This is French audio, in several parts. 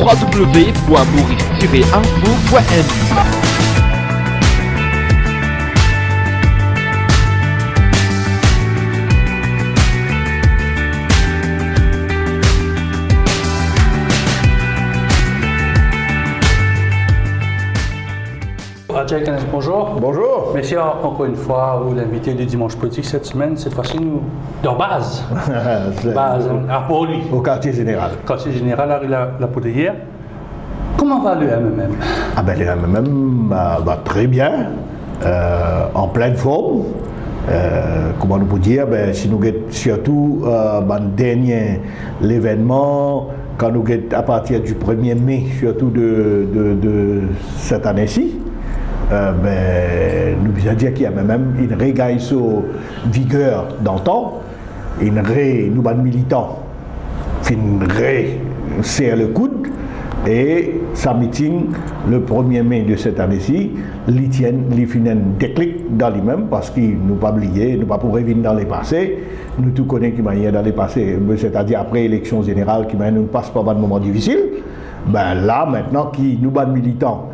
www.maurice-info.info. Jack Hannes, bonjour. Bonjour. Merci encore une fois, vous l'invité du Dimanche Politique cette semaine, cette fois-ci nous, dans base. Pour lui. Au quartier général. Quartier général, la poudrière. Comment va le MMM? Le MMM va très bien, en pleine forme. Comment nous peut dire, si nous avons surtout dernier l'événement, quand nous avons à partir du 1er mai, surtout de cette année-ci, nous pouvons dire qu'il y a même une regagne sur vigueur d'antan, nous militants, serre le coude, et sa meeting le 1er mai de cette année-ci, il fait un déclic dans lui-même parce qu'il nous pas oublié, nous pas pour revenir dans les passés, nous tout connaissons qui m'a dans les passés, c'est-à-dire après l'élection générale qui nous passe par un moment difficile. Là maintenant qui nous militants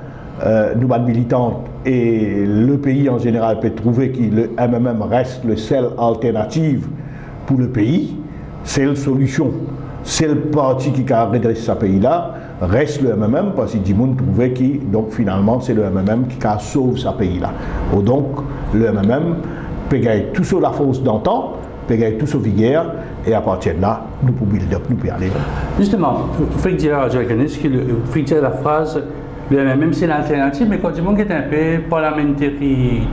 et le pays en général peut trouver que le MMM reste le seul alternative pour le pays, c'est la solution. C'est le parti qui a redressé ce pays-là, reste le MMM parce que tout le monde trouvait que donc finalement c'est le MMM qui a sauvé ce pays-là. Donc le MMM peut gagner tout sur la force d'antan, peut gagner tout sur vigueur et à partir de là, nous pouvons build up, nous pouvons aller. Justement, il faut dire à Jack Hannes qu'il faut dire la phrase le MMM c'est l'alternative, mais quand du monde est un peu parlementaire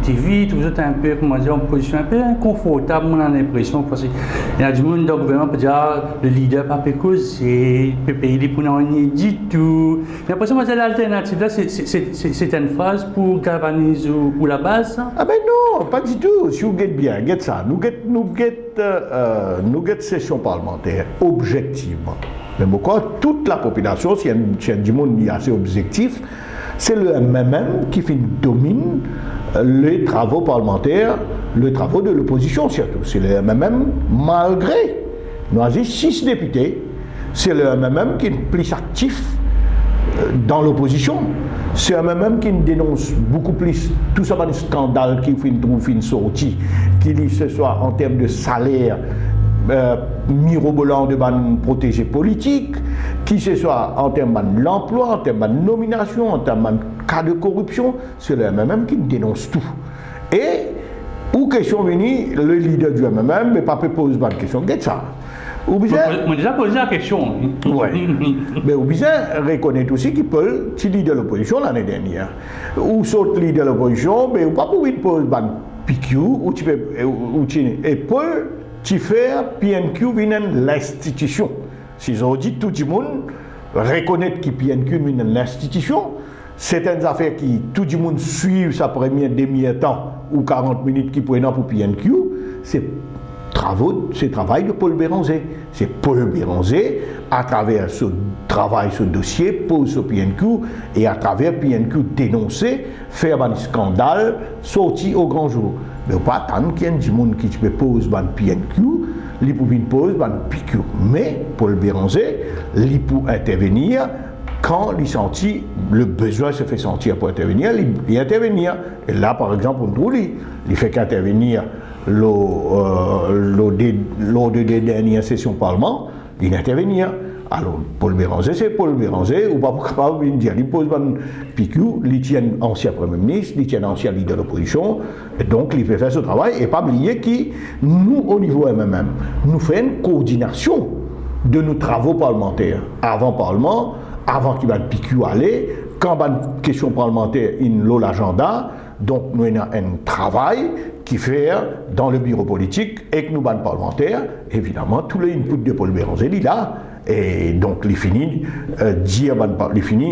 TV, tout ça un peu, comment dire, en position un peu inconfortable, on a l'impression, parce qu'il y a du monde dans le gouvernement qui peut dire le leader pas peut causer, peut payer les points du tout. J'ai l'impression que l'alternative là, c'est une phrase pour galvaniser ou la base. Non, pas du tout. Si vous guettez bien, guettez ça. Nous guettons session parlementaire objectivement. Mais pourquoi toute la population, si il y a du monde assez objectif, c'est le MMM qui domine les travaux parlementaires, les travaux de l'opposition surtout. C'est le MMM malgré, nous avons 6 députés, c'est le MMM qui est plus actif dans l'opposition. C'est un MMM qui dénonce beaucoup plus tout ça, des scandales qui trouve une sortie, qui dit ce soit en termes de salaire, mirobolant de protégés politiques, qui ce soit en termes de l'emploi, en termes de nomination, en termes de cas de corruption, c'est le MMM qui dénonce tout. Et, où question venue, le leader du MMM, mais pas pose pas de question, qu'est-ce ça? On a déjà posé la question. Oui. Mais on besoin reconnaître aussi qu'il peut, tu leader de l'opposition l'année dernière. Ou saute leader de l'opposition, mais on pas pour une pause ban PQ, ou tu peux, et Paul, tu fais PNQ vient l'institution. Si on dit tout le monde reconnaître que PNQ vient l'institution, c'est une affaire qui tout le monde suit sa première demi-temps ou 40 minutes qui prennent pour PNQ, c'est travail de Paul Béranger. C'est Paul Béranger, à travers ce travail, ce dossier, pose au PNQ et à travers PNQ dénoncer, faire un scandale, sortir au grand jour. Mais pas tant qu'il y a du monde qui peut poser un PNQ, il peut poser un PQ. Mais Paul Béranger, il peut intervenir quand il sentit le besoin se fait sentir pour intervenir, il intervenir. Et là, par exemple, on trouve, il fait qu'intervenir lors des dernières sessions Parlement, il intervenir. Alors, Paul Béranger, c'est Paul Béranger, ou pas capable de dire, il pose un PQ, il tient ancien Premier ministre, il tient ancien leader de l'opposition, et donc il peut faire ce travail, et pas oublier que nous, au niveau MMM, nous faisons une coordination de nos travaux parlementaires. Avant Parlement, avant qu'il y ait un PQ aller, quand il y a une question parlementaire, il y a l'agenda, donc nous avons un travail qui fait dans le bureau politique et que nous avons parlementaires, évidemment, tous les inputs de Paul Béranger, il est là. Et donc, il finit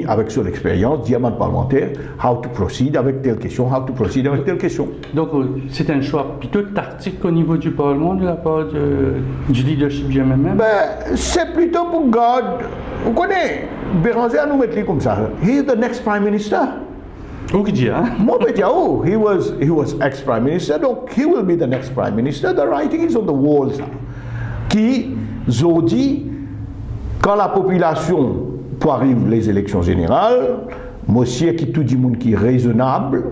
avec son expérience, dire à parlementaire, how to proceed avec telle question, how to proceed avec telle question. Donc, c'est un choix plutôt tactique au niveau du Parlement, de la part du leadership du MMM? C'est plutôt pour garder. Vous connaissez, Béranger nous mettre comme ça. He is the next Prime Minister. Ou qui dit, hein? Moi, he was ex-Prime Minister, donc he will be the next Prime Minister. The writing is on the walls. Qui, Zodi, quand la population pour arriver les élections générales, monsieur qui tout le monde qui est raisonnable,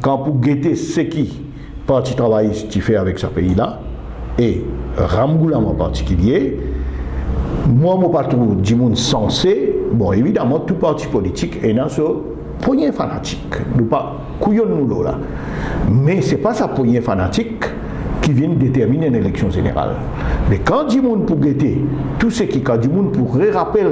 quand pour guetter ce qui parti travailliste qui fait avec ce pays-là, et Ramgoulam en particulier, moi, je ne pas trop du monde sensé. Bon, évidemment, tout parti politique est dans ce poignet fanatique. Nous pas couillons nous là. Mais ce n'est pas sa poignée fanatique qui vient déterminer une élection générale. Mais quand du monde pour guetter, tout ce qui, quand du monde pour rappeler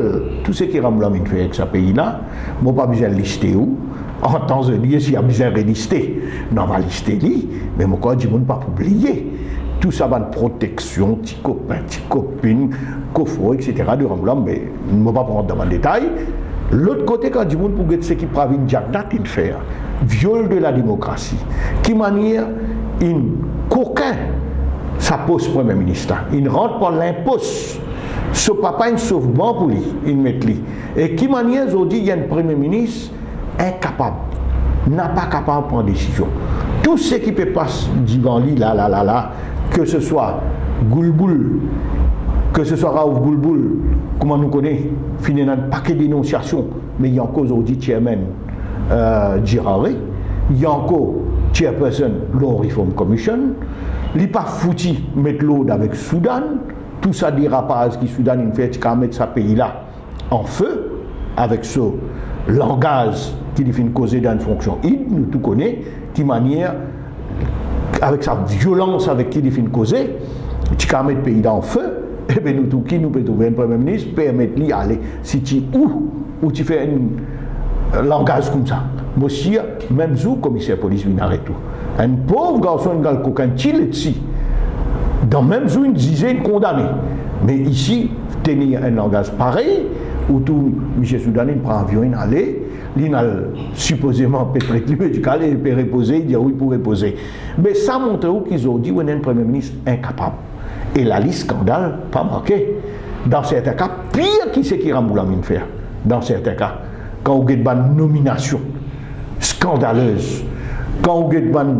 tout ce qui Ramgoulam fait avec ce pays-là, je n'ai pas besoin de lister où. En temps de lieu, s'il y a besoin de lister, on va lister lui, mais moi, du monde pas oublier. Tout ça va de protection, petits copains, petites copines, coffre, etc. de Ramgoulam, mais je ne vais pas prendre dans le détail. L'autre côté, quand du monde pour guetter ce qui pravine Jagnat, il fait viol de la démocratie. Qui manière, une coquin, ça pose Premier ministre. Il rentre par l'impôt. Ce papa, il sauve bon pour lui, il met lui. Et qui manière, aujourd'hui, il y a un Premier ministre incapable, n'a pas capable de prendre décision. Tout ce qui peut passer devant lui, là, que ce soit Goulboul, que ce soit Raouf Goulboul, comment nous connaissons, fini dans un paquet de dénonciations, mais il y a encore aujourd'hui chairman Girard, il y a encore chairperson Law Reform Commission, il n'est pas foutu mettre l'eau avec Soudan, tout ça dérapage qui Soudan il fait, qui mettre ce pays-là en feu, avec ce langage qui fait causer dans une fonction nous tout connaissons, qui manière, avec sa violence avec qui il fait causer, tu peux mettre le pays en feu, et bien nous tout qui nous pouvons trouver un Premier ministre, permettre lui aller, si tu où tu fais un langage comme ça. Monsieur, même vous, commissaire police, vient arrêter tout. Un pauvre garçon, un gars coquin, ici, dans même vous, une dizaine condamné. Mais ici, tenir un langage pareil, où tout M. Soudan il prend un avion, il allait, il a supposément peut-être médical, il peut reposer, il dit oui pour reposer. Mais ça montre qu'ils ont dit qu'on est un Premier ministre incapable. Et la liste scandale, pas marqué. Dans certains cas, pire qui c'est qui Ramgoulam faire. Dans certains cas, quand on a une nomination scandaleuse, quand on a une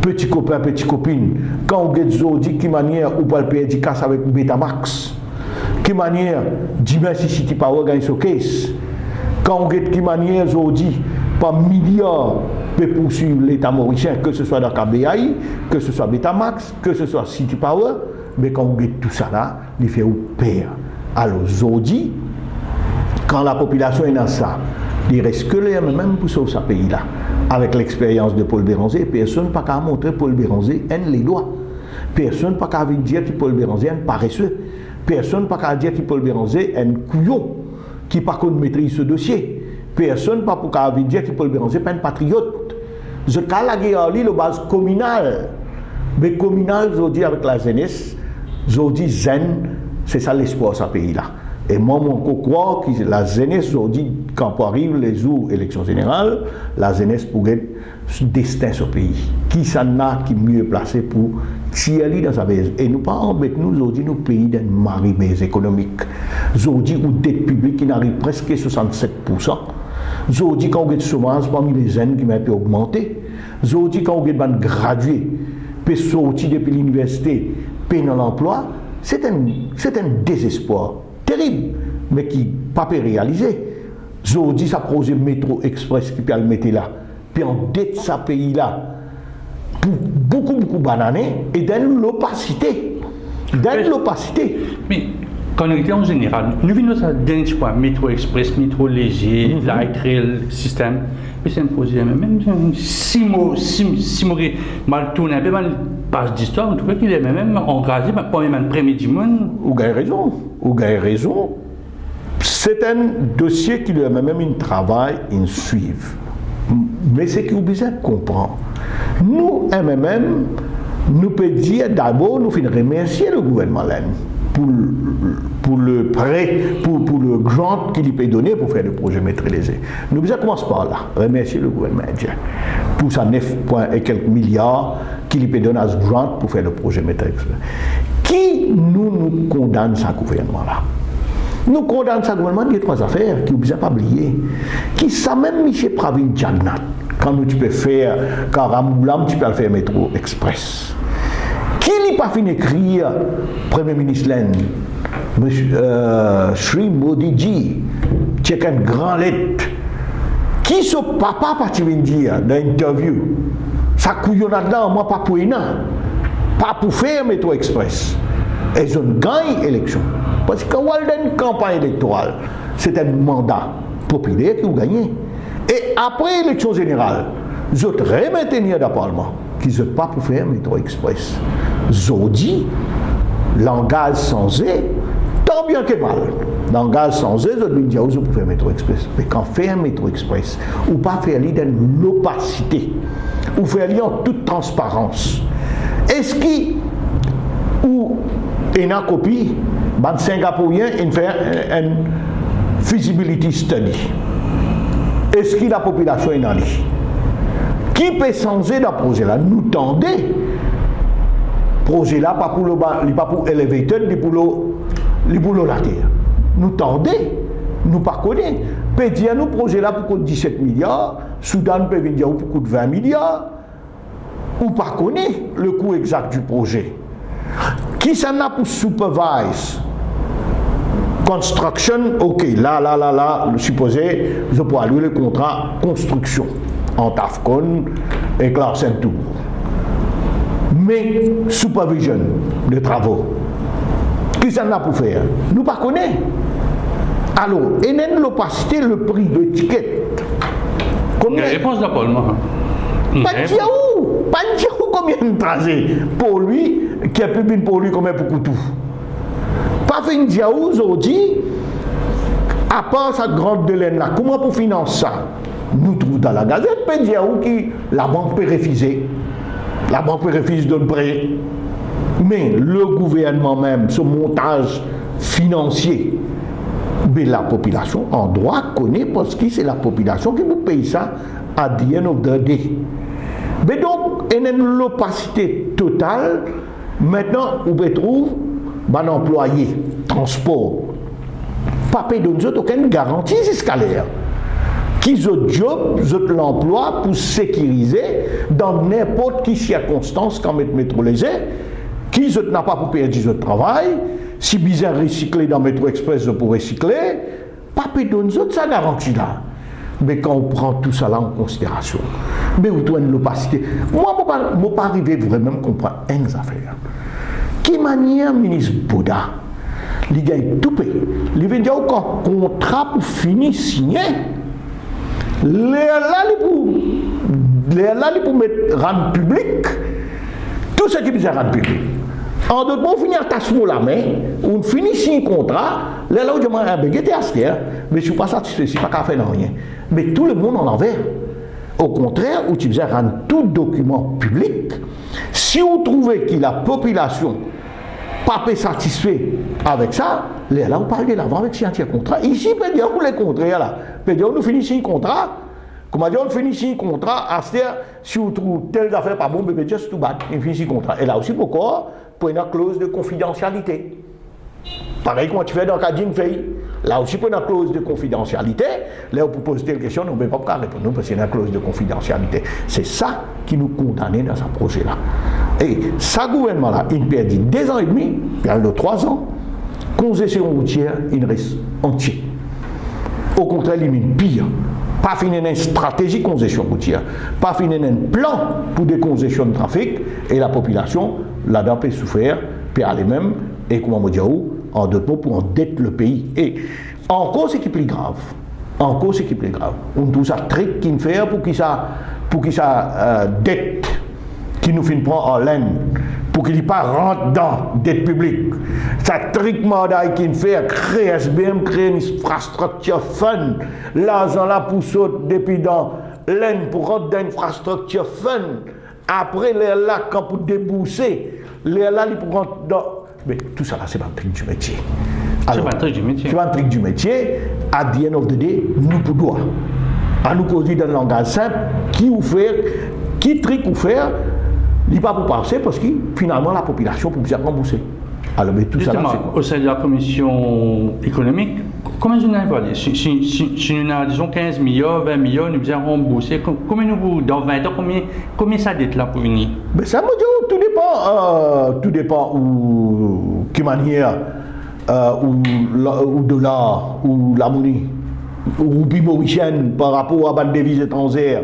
petit copain, petite copine, quand on a des qui manière ou pas le payer du casse avec Betamax, qui manière Dimensi City Power gagne ce case, quand on a qui manière aujourd'hui par milliards peut poursuivre l'État mauricien, que ce soit dans KBI, que ce soit Betamax, que ce soit City Power, mais quand on a tout ça là, il fait au père. Alors aujourd'hui, quand la population est dans ça, il reste que les même pour sauver ce pays-là. Avec l'expérience de Paul Béranger, personne n'a pas qu'à montrer Paul Béranger les doigts. Personne n'a pas qu'à dire que Paul Béranger est paresseux. Personne n'a pas qu'à dire que Paul Béranger est un couillon qui par contre maîtrise ce dossier. Personne n'a pas qu'à dire que Paul Béranger n'est pas un patriote. Je cas la guerre le base communale. Mais communale, je dis avec la jeunesse, je dis zen, c'est ça l'espoir de ce pays-là. Et moi, je crois que la jeunesse, aujourd'hui, quand arrive les jours élections générales, la jeunesse pourrait être destin ce pays. Qui s'en a qui mieux placé pour tirer dans sa base. Et nous pas embêter nous aujourd'hui, nos pays d'un maribès économique. Aujourd'hui, où dette publique qui n'arrive presque à 67%. Aujourd'hui, quand on a des chômage parmi les jeunes qui m'ont augmenté. Aujourd'hui, quand on a des gradués, qui sont sortis depuis l'université, qui dans l'emploi, c'est un désespoir terrible, mais qui n'a pas pu réaliser. Aujourd'hui, ça projet métro express qui peut le mettre là, puis en dette ce pays-là, pour beaucoup bananer, et dans l'opacité. Mais, connecté en général, nous venons à d'un point, métro express, métro léger, light rail, système, mais c'est un projet même, si mal tourné, un peu mal page d'histoire, en tout cas, qu'il est même engagé, pas même un premier du monde. Vous avez raison. C'est un dossier qui lui a même un travail, une suive. Mais c'est que vous besoin de comprendre. Nous, MMM, nous pouvons dire d'abord, nous faisons remercier le gouvernement pour le prêt, pour le grant qu'il peut donner pour faire le projet maîtrisé. Nous besoin commencer par là, remercier le gouvernement indien pour sa 9 points et quelques milliards qu'il peut donner à ce grant pour faire le projet maîtrisé. Qui nous condamne ce gouvernement-là? Nous condamnons ce gouvernement de trois affaires qui ne besoin pas oublier. Qui ça même Michel Pravin Jagnat, quand nous tu peux faire, quand Ramgoulam tu peux le faire métro express. Qui n'a pas fini d'écrire, Premier ministre Sri Modi Ji, check une grande lettre. Qui ce papa parti dire dans l'interview? Ça couillonne là, moi pas pour rien. Pas pour faire métro express. Ils ont gagné l'élection. Parce que quand on a une campagne électorale, c'est un mandat populaire qui a gagné. Et après l'élection générale, ils ont remetté dans le Parlement qu'ils n'ont pas pour faire métro express. Ils ont dit, langage sans eux, tant bien que mal. Langage sans eux, ils ont dit, vous pouvez faire métro express. Mais quand faire métro express, ou pas faire l'idée de l'opacité, ou faire l'idée en toute transparence. Est-ce qu'il ou une copie, les Singapouriens, ils font une feasibility study. Est-ce que la population est dans l'île? Qui peut changer dans le projet là? Nous tendez. Le projet là, pas pour l'élévateur, ni pour la terre. Nous tendez. Nous pas connaissons. Peut dire nous projet là pour 17 milliards. Soudan peut venir pour 20 milliards. Ou pas connaître le coût exact du projet. Qui s'en a pour supervise? Construction, ok, là, supposé, je peux allouer le contrat construction entre AFCON et Clarkson Tour. Mais supervision de travaux, qui s'en a pour faire? Nous pas connaissons. Alors, et même l'opacité, le prix de ticket. Combien? La réponse d'Apollo. Pas de combien de trajets pour lui, qui a publié pour lui combien pour tout. Pas fait une diaou aujourd'hui, à part cette grande delaine là, comment pour financer ça? Nous trouvons dans la gazette, pas diaou qui la banque peut refuser. La banque peut refuser de prêt. Mais le gouvernement même, ce montage financier, mais la population en droit connaît parce que c'est la population qui vous paye ça à the end of the day. Mais donc, il y a une opacité totale. Maintenant, on retrouve un employé, transport, pas payer de nous aucune garantie escalaire. Qu'ils ont job, ils ont l'emploi pour sécuriser dans n'importe quelle circonstance quand métro les qu'ils n'ont pas pour payer du travail, si bizarre recycler dans métro express pour recycler, pas payer de nous autres, ça garantit là. Mais quand on prend tout ça là en considération, mais où trouve l'opacité? Moi, je ne pas arriver vraiment à comprendre une affaire. Qui manière ministre Bouddha, il gagne tout pays. Il vient dire qu'un contrat pour finir signé, il pour mettre rendre public tout ce qui est rendre public. En d'autres mots, on finit à tasser la main, on finit signer un contrat, là où je m'en ai Astère, mais je ne suis pas satisfait, je ne suis pas qu'à faire rien. Mais tout le monde en envers. Au contraire, où tu faisais rendre tout document public, si vous trouvez que la population pas satisfait avec ça, là on parle de l'avant avec un contrat. Ici, peut dire pour les contrats là, peut dire nous finissons un contrat. Comment dire on finit un contrat, à si vous trouvez telle affaire pas bon, peut dire c'est tout bas, on finit un contrat. Et là aussi pourquoi pour une clause de confidentialité. Pareil comme tu fais dans le cas d'une fille. Là aussi, pour une clause de confidentialité, là, on peut poser telle question, on ne peut pas répondre parce qu'il y a une clause de confidentialité. C'est ça qui nous condamne dans ce projet-là. Et ce gouvernement-là, il perdit 2 ans et demi, il y a 3 ans, concession routière, il reste entier. Au contraire, il est pire. Pas finir une stratégie de concession routière, pas finir un plan pour des concessions de trafic, et la population, là-dedans, peut souffrir, peut aller même, et comment on dit, en d'autres mots, pour endetter le pays. Et encore, c'est qui est plus grave. Encore, c'est qui est plus grave. On trouve ça trick qu'il fait pour qu'il ça dette qui nous finit prendre en laine, pour qu'il n'y pas rentre dans dette publique. Ça trick mandat qu'il fait, créer SBM, créer une infrastructure fun. L'argent là pour sauter depuis dans laine pour rentrer dans une infrastructure fun. Après, les là, quand pour débourser, les là, ils pour rentrer dans. Mais tout ça là, c'est pas un truc du métier. C'est pas un truc du métier. C'est pas un truc du métier. À the end of the day, nous pouvons. À nous causer dans le langage simple, qui ou faire, qui trick ou faire, il n'est pas pour penser parce que finalement la population peut bien rembourser. Alors, mais tout justement, ça là, c'est quoi? Au sein de la commission économique, comment nous avons évalué? Si nous avons, disons, 15 millions, 20 millions, nous avons remboursé, combien nous, dans 20 ans, combien ça dette là pour venir? Mais ça me dit, tout dépend où, quelle manière, ou dollar, ou la monnaie ou mauricienne par rapport à la devise étrangère,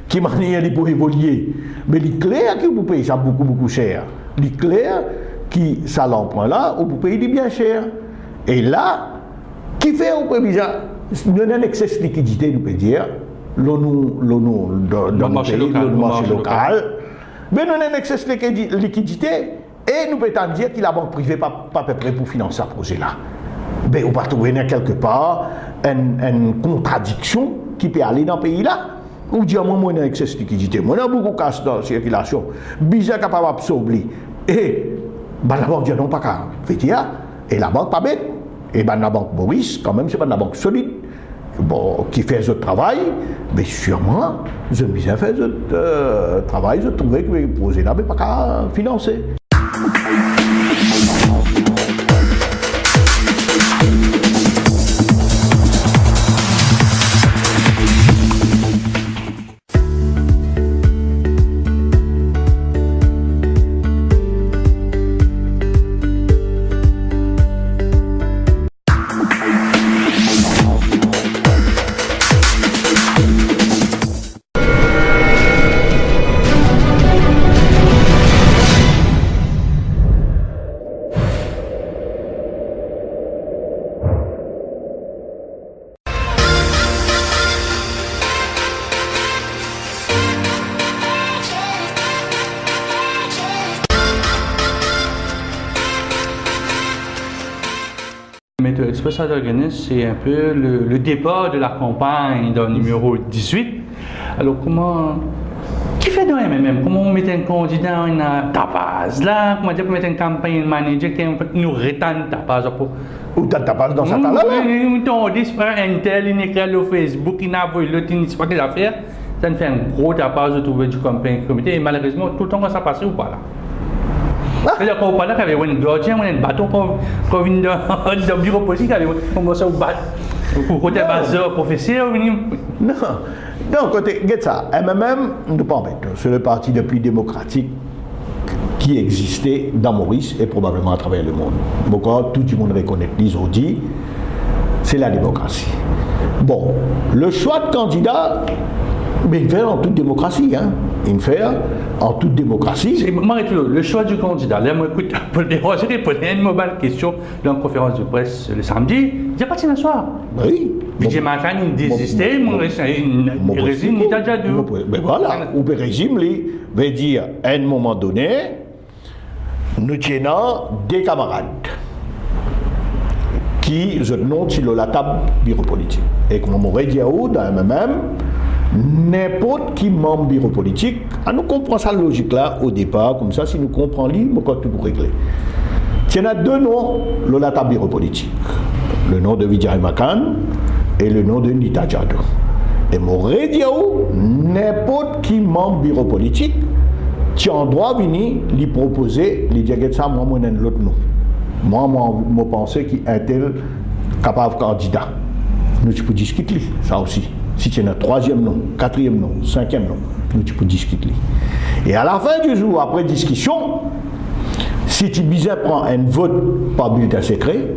qui manière pour évoluer. Mais il est clair que vous payez ça beaucoup cher. Il est clair que ça l'emprunt là, vous payez bien cher. Et là, qui fait au prévision, nous avons un excès de liquidité, nous pouvons dire, dans le marché local. Mais nous avons un excès de liquidité et nous pouvons dire que la banque privée n'est pas prête pour financer ce projet-là. Mais on va trouver quelque part une contradiction qui peut aller dans ce pays-là. Ou dire, moi, j'ai un excès de liquidité, moi, j'ai beaucoup de cash dans la circulation, bizarre capable d'absorber. Et la banque dit non, pas qu'à faire. Et la banque pas bête. Et la banque Maurice, quand même, c'est pas une banque solide. Bon, qui fait ce travail, mais sûrement, je me bien fait ce travail, je trouvais que le projet là, mais pas qu'à financer. Météo Express Organisme, c'est un peu le départ de la campagne dans le numéro 18. Alors, qui fait dans MMM? Comment on met un candidat en tapage là? Comment on met une campagne manager qui nous rétend tapage pour. Ou t'as tapage dans sa table là? On dit un tel, il écrit sur Facebook, il n'a pas l'autre, il ne sait pas quelle affaire. Ça nous fait un gros tapage de trouver du campagne comité et malheureusement, tout le temps, ça passe ou pas là? C'est-à-dire qu'on parle qu'il y avait un gardien, un bateau qu'on vient de bureau politique, on commence à battre. Pour côté bazar professeur, non, côté, regarde ça, MMM, nous pas embêter. C'est le parti le plus démocratique qui existait dans Maurice et probablement à travers le monde. Pourquoi tout le monde reconnaît, ils ont dit, c'est la démocratie. Bon, le choix de candidat, mais il fait en toute démocratie, hein. Il fait en toute démocratie. Le choix du candidat. Là, moi, écoute, pour le déranger, pour une mobile question dans la conférence de presse le samedi, il n'y a pas de soir. Oui. J'ai manqué une désisté, mon régime, il t'a déjà dit. Mais voilà, ou le régime, il veut dire, à un moment donné, nous tenons des camarades qui se notent sur la table bureau politique. Et comme on m'aurait dit dans MMM, n'importe qui membre bureau politique, nous comprenons ça logique là au départ, comme ça, si nous comprenons libre, quand tout pour régler. Il y a deux noms dans la table bureau politique. Le nom de Vijay Makan et le nom de Nita Jadou. Et m'aurait dit n'importe qui membre bureau politique, tu as droit de venir lui proposer, lui dire ça, moi, l'autre nom. Moi, je pensais qu'il était capable de candidat. Nous, tu peux discuter ça aussi. Si tu as un troisième nom, quatrième nom, cinquième nom, nous tu peux discuter. Et à la fin du jour, après discussion, si tu prends un vote par bulletin secret,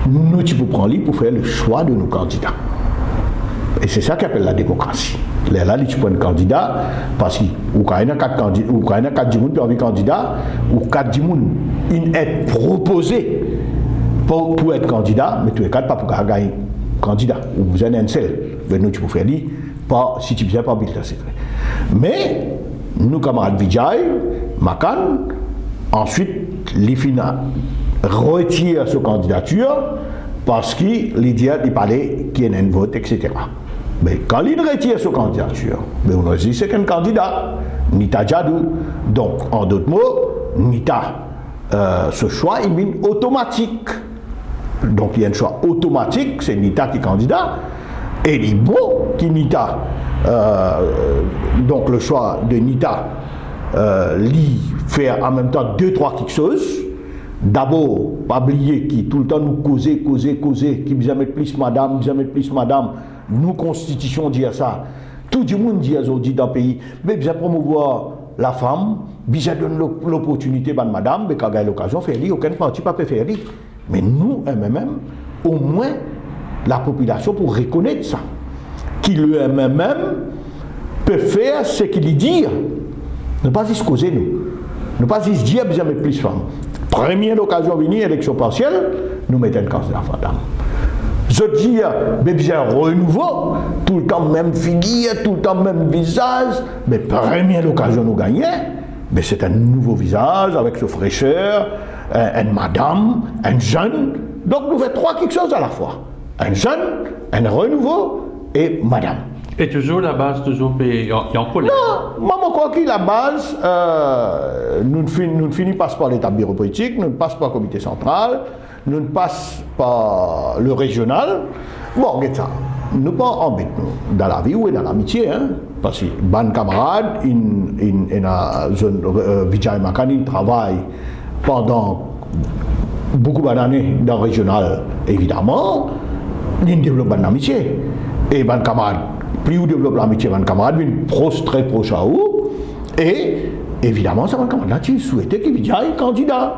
nous tu peux prendre lui pour faire le choix de nos candidats. Et c'est ça qu'appelle la démocratie. Là, tu prends un candidat, parce que ou quand il y a 4 candidats, ou quand il y a 4 candidats, ou 4 ils est proposé pour être candidat, mais tous les 4 pas pour gagner candidat, ou vous avez un seul. Ben nous, tu peux faire lui, si tu ne viens pas bulletin secret. Mais, nous, camarades Vijay, Makan, ensuite, l'IFINA retire sa candidature parce qu'il dit qu'il parlait qu'il y a un vote, etc. Mais quand il retire sa candidature, ben on a dit c'est qu'un candidat, Nita Jadou. Donc, en d'autres mots, Nita, ce choix, il est automatique. Donc, il y a un choix automatique, c'est Nita qui est candidat. Et il est bon que Nita, donc le choix de Nita, lui faire en même temps 2-3 quelque chose. D'abord, pas oublier qui tout le temps nous causer, qui besoin mettre plus madame, nous constitution dit ça. Tout le monde dit aujourd'hui dans le pays, mais besoin promouvoir la femme, besoin donner l'opportunité à madame, mais quand il y a l'occasion, faire aucun parti pas peut faire. Mais nous, MMM, au moins, la population pour reconnaître ça. Qui lui-même peut faire ce qu'il dit. Ne pas juste causer nous. Ne pas juste dire besoin de plus de femmes. Première occasion venue, élection partielle, nous mettons un candidat femme. Je dis, besoin de renouveau, tout le temps même figure, tout le temps même visage, mais première occasion nous gagner, mais c'est un nouveau visage avec ce fraîcheur, une madame, un jeune. Donc nous faisons trois quelque chose à la fois. Un jeune, un renouveau et madame. Et toujours la base, toujours en colère. Non, maman croit que la base, nous ne finissons pas par l'état bureau politique, nous ne passons pas le comité central, nous ne passons pas le régional. Bon, regarde ça, nous pas embêter nous dans la vie ou dans l'amitié, hein, parce que ban camarade, Vijay Makani travaille pendant beaucoup d'années dans le régional, évidemment, il développe une amitié. Et ban camarade, plus vous développez l'amitié, ban camarade, une proche très proche à vous, et évidemment, ça ban camarade, tu souhaitais qu'il y ait un candidat.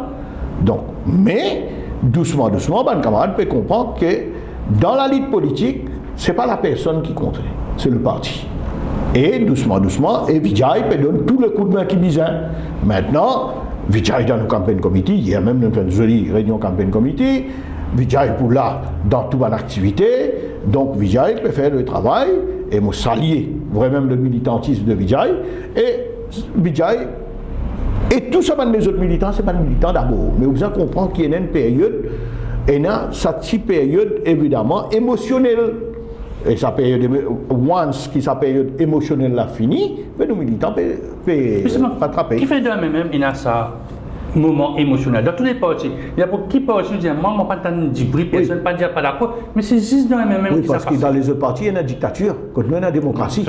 Donc, mais, doucement, ban camarade peut comprendre que dans la lutte politique, ce n'est pas la personne qui compte, c'est le parti. Et doucement, et Vijay peut donner tout le coup de main qu'il besoin. Maintenant, Vijay dans le campagne committee, il y a même une jolie réunion campagne committee, Vijay pour là dans toute mon activité, donc Vijay peut faire le travail, et moi saluer vraiment le militantisme de Vijay, et Vijay, et tout ça, les autres militants, c'est pas des militants d'abord, mais vous avez compris qu'il y a une période, et là, cette période évidemment émotionnelle. Et sa période, once que sa période émotionnelle l'a fini, mais nos militants peuvent rattraper. Qui fait de même, il y a ça, moment émotionnel. Dans tous les partis, il y a pour qui parti dire, moi, je ne pas dire bruit, personne ne pas dire pas d'accord, mais c'est juste dans le même oui, parce que dans les autres partis, il y a une dictature, quand nous, il y a la démocratie.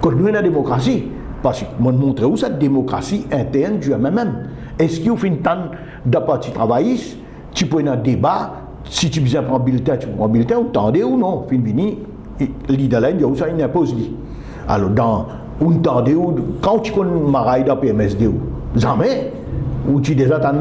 Quand nous, il y a la démocratie. Parce que moi, je montre où cette démocratie interne du même. Est-ce qu'il y a une tonne de partis travaillistes, tu peux un débat, si tu besoin prendre bulletin, tu prends bulletin, ou tendez ou non, fin fini. L'idée là, il y a où ça, il impose lui. Alors, dans un tendez ou, quand tu connais Maraï dans PMSD, jamais, ou tu déjà as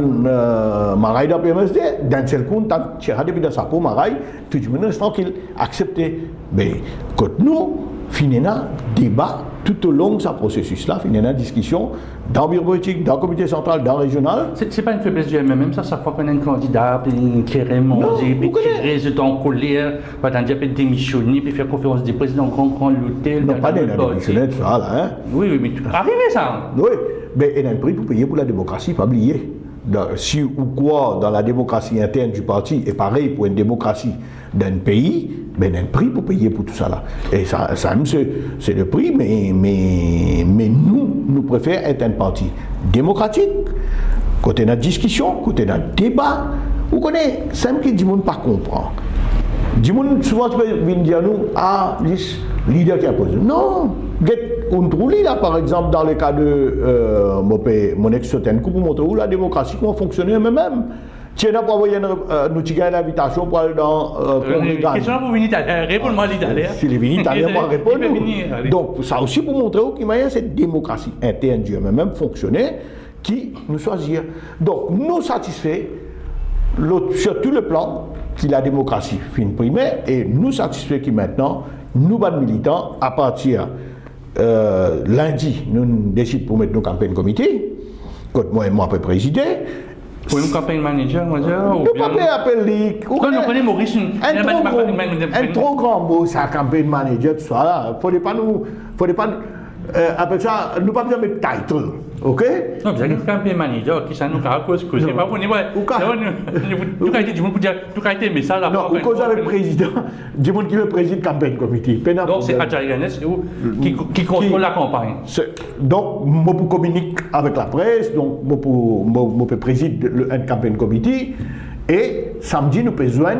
Maraï dans PMSD, d'un seul coup, tu as depuis dans sa peau Maraï, tu dis, maintenant, c'est tranquille, accepter. Mais, quand nous, finissons débat tout au long de ce processus-là, finissons discussion dans le bureau politique, dans le comité central, dans le régional. C'est pas une faiblesse du MMM, ça fois qu'on a un candidat, puis qui est mangé, puis qui reste en colère, puis démissionner, puis faire conférence des présidents, grand l'hôtel. Non, pas démissionner de ça, là, hein. Oui, mais arrivé ça. Oui, mais il y a un prix pour payer pour la démocratie, pas oublier. Si ou quoi, dans la démocratie interne du parti, est pareil pour une démocratie d'un pays, mais il y a un prix pour payer pour tout ça là. Et ça c'est le prix, mais nous préférons être un parti démocratique, côté de la discussion, côté de la débat. Vous connaissez, c'est un qui dit monde pas comprendre. Du monde souvent tu peux venir dire nous, les leader qui a posé. Non, on trouve là par exemple dans le cas de mon ex-soutien pour montrer où la démocratie comment fonctionner même. Tu n'as pas envoyé une invitation pour aller dans la question pour venir répondre-moi l'Italie. Si les venus italiens vont répondre. Donc ça aussi pour montrer qu'il y a cette démocratie interne du même fonctionner qui nous choisit. Donc nous satisfait sur tout le plan que la démocratie fin primaire et nous satisfait que maintenant nous militants à partir lundi nous décidons pour mettre nos campagnes comité quand moi peut présider. Pour une campagne manager, moi dire. Nous pas appeler. Quand on connaît Maurice, un trop grand mot, ça campagne manager, tout ça là. Faudrait pas appeler ça, nous pas besoin de mettre title, ok? Non, vous avez une campagne manager qui ça nous a cause que c'est pas pour nous. Tout a été du monde pour dire, tout a été message là. Non, ou cause avec le président, du monde qui le préside campagne comité. Donc c'est Adjari Ganes qui contrôle la campagne. Donc, moi pour communiquer avec la presse, donc moi pour présider le campagne comité, et samedi nous besoin,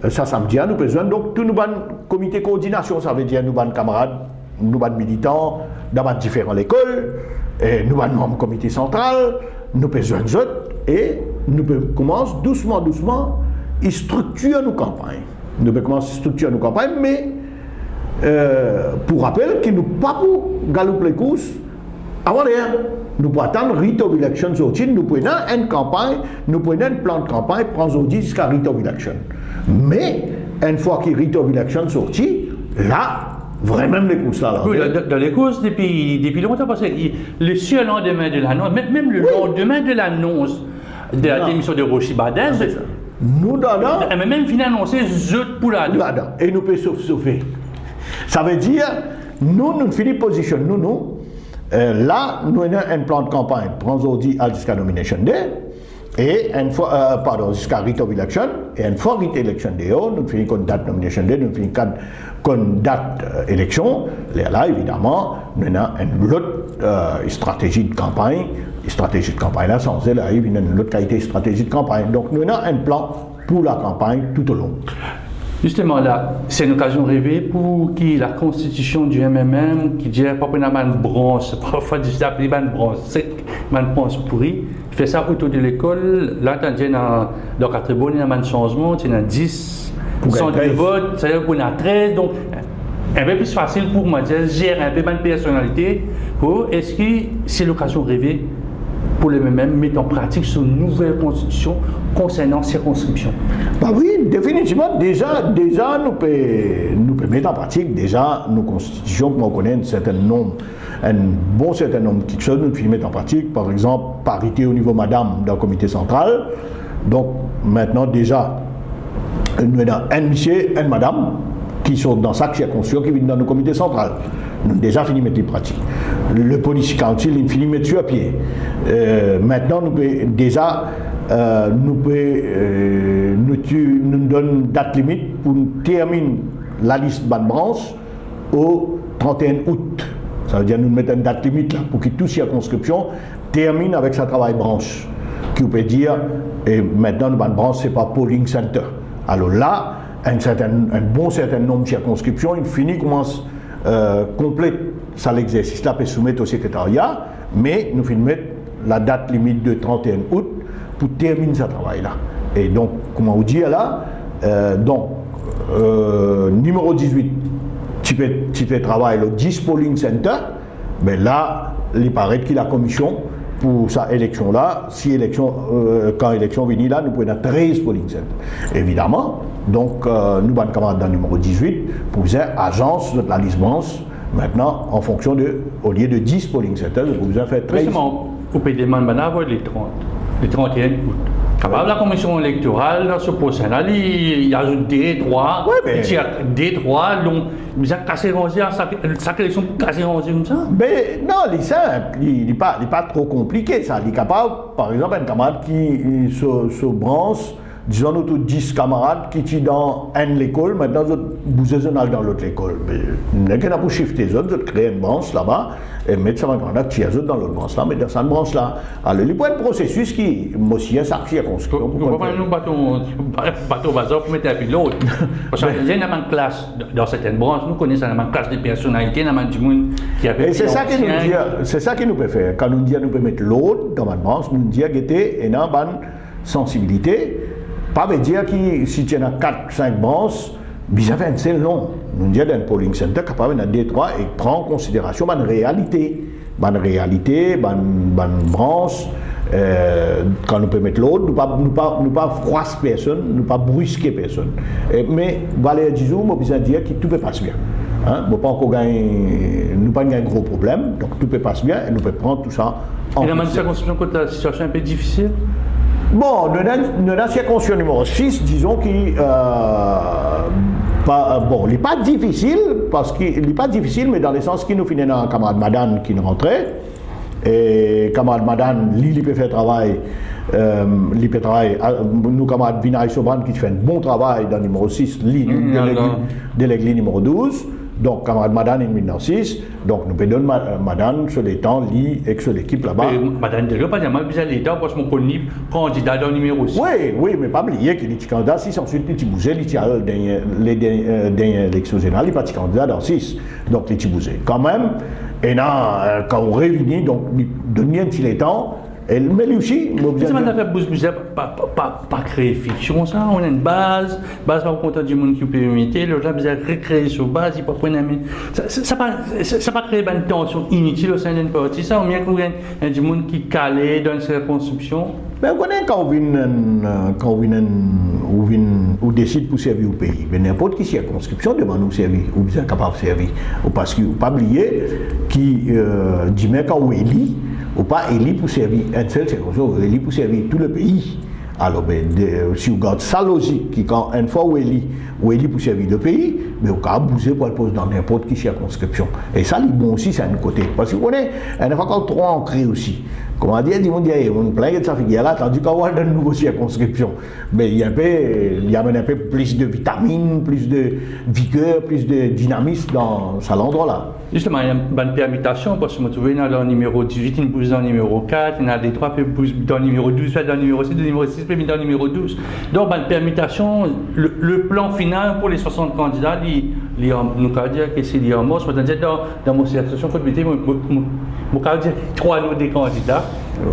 samedi nous besoin donc tout nous ban comité coordination, ça veut dire nous ban camarades. Nous sommes militants dans différentes écoles, et nous sommes membres du comité central, nous faisons un autres, et nous commençons doucement, à structurer nos campagnes. Nous commençons à structurer nos campagnes, mais pour rappel, que nous ne pouvons pas galoper les courses avant d'ailleurs. Nous pouvons attendre Rite of Election sortir, nous prenons une campagne, nous prenons un plan de campagne, prendre jusqu'à Rite of Election. Mais une fois qu'il rite of election sorti, là, vraiment les courses là. Oui, dans les courses depuis longtemps, parce que le seul lendemain de l'annonce, même le lendemain de l'annonce de la démission de Rochi Badez, nous là, mais même fini annoncé zut pour la là-dedans. Et nous pouvons sauver. Ça veut dire, nous finissons position, là, nous avons un plan de campagne, aujourd'hui jusqu'à nomination day, et une fois, jusqu'à rite of election, et une fois rite election day, nous finissons une date nomination day, nous finissons une date élection. Là, évidemment, nous avons une autre stratégie de campagne. Stratégie de campagne, là, sans elle, il y a une autre qualité de stratégie de campagne. Donc, nous avons un plan pour la campagne tout au long. Justement, là, c'est une occasion rêvée pour qui la constitution du MMM, qui dirait pas une bronze, parfois disait une bronze sec, une bronze pourrie, qui fait ça autour de l'école. Là, tu as dans 4 bonnes, il y a un changement, tu as 10 centres de vote, c'est-à-dire qu'on a 13. Donc, un peu plus facile pour moi de gérer un peu de personnalité. Est-ce que c'est l'occasion rêvée pour le MMM mettre en pratique cette nouvelle constitution concernant circonscription? Bah oui, définitivement. Déjà nous pouvons mettre en pratique déjà nos constitutions, comme on connaît un bon certain nombre de choses, nous pouvons mettre en pratique. Par exemple, parité au niveau madame dans le comité central. Donc maintenant déjà, nous avons un monsieur, une madame qui sont dans chaque circonscription qui viennent dans le comité central. Nous avons déjà fini de mettre les pratiques. Le police council, il finit de mettre sur pied. Maintenant, nous pouvons déjà nous donne une date limite pour terminer la liste de branche au 31 août. Ça veut dire nous mettre une date limite là, pour que toute circonscription termine avec sa travail branche. Qui peut dire, et maintenant, une branche, ce n'est pas polling center. Alors là, un bon certain nombre de circonscriptions, il finit, commence complète ça l'exercice là, peut soumettre au secrétariat, mais nous finissons mettre la date limite de 31 août pour terminer ce travail là. Et donc, comment vous dire là, numéro 18, tu fais travail le 10 polling center, mais là, il paraît qu'il y a la commission pour sa élection là, quand l'élection vient là, nous pouvons avoir 13 polling centers. Évidemment, donc nous avons camarade dans le numéro 18 pour faire agence de la liste blanche. Maintenant, en fonction au lieu de 10 polling centers, vous pouvez faire 13. Justement, vous pouvez demander les 31 août. Capable la commission électorale, dans ce procès-là, il y a des droits, il y a des droits, ils ont cassé rangé, chaque élection cassé rangé comme ça. Mais non, il est simple, il n'est pas trop compliqué ça. Il est capable, par exemple, un camarade qui se branche, disons nous tous 10 camarades qui sont dans une école, maintenant vous êtes dans l'autre école. Mais il n'y a pas de shifter les autres, créer une branche là-bas et mettre ça qui est dans l'autre branche là, mettre dans cette branche là. Alors il y a un processus qui aussi est circonscrit. On ne peut pas nous battre au bazar pour mettre un puis l'autre. Parce qu'il y a une classe dans certaines branches, nous connaissons une classe de personnalité, du monde qui a fait. C'est ça que nous pouvons faire. Quand nous disons nous pouvons mettre l'autre dans une branche, nous disons qu'il y a une bonne sensibilité. Pas veut dire que si tu as 4-5 branches, ça fait un seul nom. Nous disons un polling center capable de D3 et prendre en considération la réalité. La branche, quand nous pouvons mettre l'autre, nous ne pas froisser personne, nous ne pas brusquer personne. Mais Valérie Dizou, je besoin de dire que tout peut passer bien. Nous pas encore nous pas un gros problème, donc tout peut passer bien et nous pouvons prendre tout ça en compte. Et la circonscription quand la situation est un peu difficile? Bon, dans la circonscription numéro 6, disons qu'il il n'est pas difficile, mais dans le sens qu'il nous finit dans camarade Madane qui nous rentrait, et camarade Madane, il peut faire travail, nous camarade Vinaï Sobran qui fait un bon travail dans le numéro 6, de l'église numéro 12. Donc, camarade Madane est numéro 6, donc nous pouvons donner Madane sur les temps, et sur l'équipe là-bas. Madane de pas mal besoin de temps parce qu'on connaît candidat dans le numéro 6. Oui, mais pas oublier qu'il est candidat 6, ensuite il bouge, il tient les dernières élections générales, il n'est pas candidat dans 6, donc il bouge. Quand même, et là, quand on réunit, donc, donner un petit temps. Mais lui aussi, c'est pas créer fiction, ça. On a une base pas content du monde qui peut imiter, le gens besoin recréer sur base, il pas prendre ça pas créer une tension inutile au sein d'une partie, ça, ou bien qu'il y a du monde qui calé dans une circonscription. Ben, on connaît quand on vient décide pour servir au pays. Mais n'importe qui circonscription demande nous servir, ou bien capable de servir. Ou parce que vous pas oublier qui dit même quand vous élit, ou pas élit pour servir un seul circonscription, vous élit pour servir tout le pays. Alors, si vous regardez sa logique, qui quand une fois vous élit pour servir le pays, mais vous pouvez bouger pour le poste dans n'importe quelle circonscription. Et ça, c'est bon aussi, c'est un côté. Parce que vous connaissez, une fois qu'on est trop ancré aussi. Comment dire, on plein de ça fait là, tandis qu'on va dans une nouvelle circonscription. Mais il y a un peu plus de vitamines, plus de vigueur, plus de dynamisme dans cet endroit-là. Justement, il y a une bonne permutation parce que vous trouvez dans le numéro 18, une pousse dans le numéro 4, il y en a des 3 pouces dans le numéro 12, dans le numéro 6, dans le numéro 6, puis dans le numéro 12. Donc, bonne permutation, le plan final pour les 60 candidats, nous pouvons dire que c'est l'IAMOS, c'est-à-dire dans mon situation, il faut dire, je peux dire 3 noms des candidats,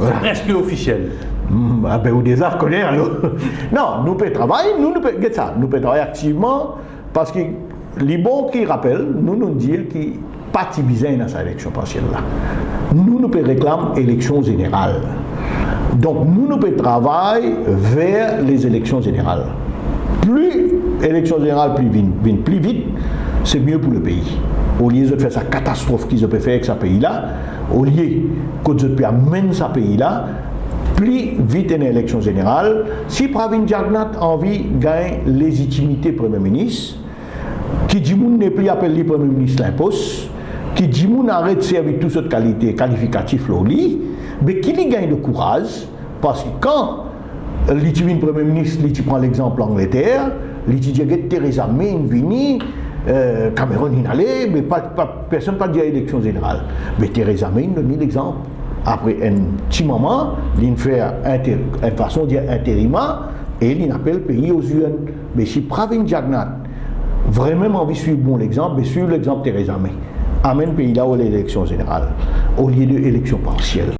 c'est presque officiel. Ah ben, vous déjà connaissez alors. Non, nous pouvons travailler, nous pouvons travailler activement parce que les bons qui rappellent, nous disent qu'ils parti bizarre dans cette élection partielle là. Nous pouvons réclamer élection générale. Donc nous pouvons travailler vers les élections générales. Plus l'élection générale vient plus vite, c'est mieux pour le pays. Au lieu de faire sa catastrophe qu'ils peuvent faire avec ce pays-là, au lieu que je puisse amener ce pays-là, plus vite une élection générale, si Pravin Jagnat a envie de gagner légitimité Premier ministre, qui dit moun n'est plus appelé le Premier ministre l'impose, qui dit moun arrête de servir toute cette qualité qualificative l'oli, mais qui lui gagne de courage, parce que quand l'Itivine Premier ministre, il prend l'exemple Angleterre, il dit que Theresa May vini, Cameron il allait, mais personne n'a dit élection générale. Mais Theresa May donne l'exemple. Après un petit moment, il fait une façon de dire intérimaire et il appelle le pays aux urnes. Mais si Pravin Jagnat vraiment envie de suivre bon l'exemple, mais suivre l'exemple de Theresa May, amène le pays là où l'élection générale, au lieu de l'élection partielle.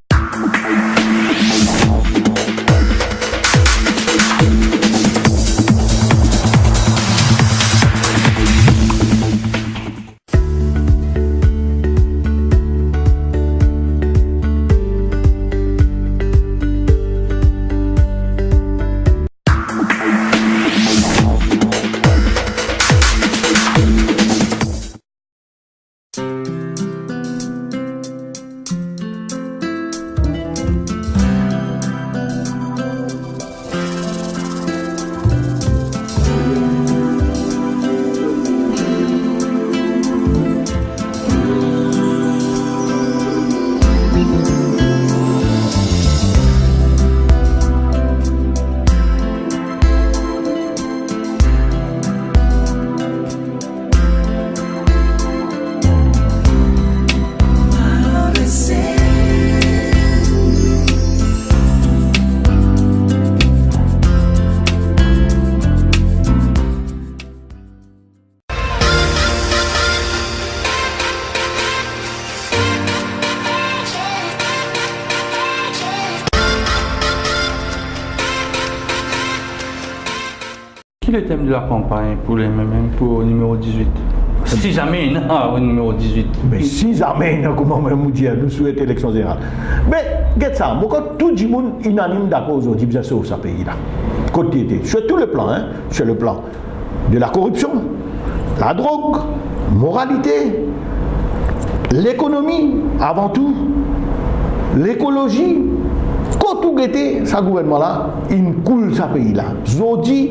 Quel est le thème de la campagne pour les MMM pour le numéro 18? Si jamais il y a un numéro 18. Mais si jamais il y a comment même dire, nous souhaitons l'élection générale. Mais, regarde ça, quand tout le monde est unanime d'accord aujourd'hui, bien sûr, ce pays-là. Côté, sur tout le plan, hein, sur le plan de la corruption, la drogue, moralité, l'économie, avant tout, l'écologie, quand tout était, ce gouvernement-là, il coule ce pays-là. Aujourd'hui,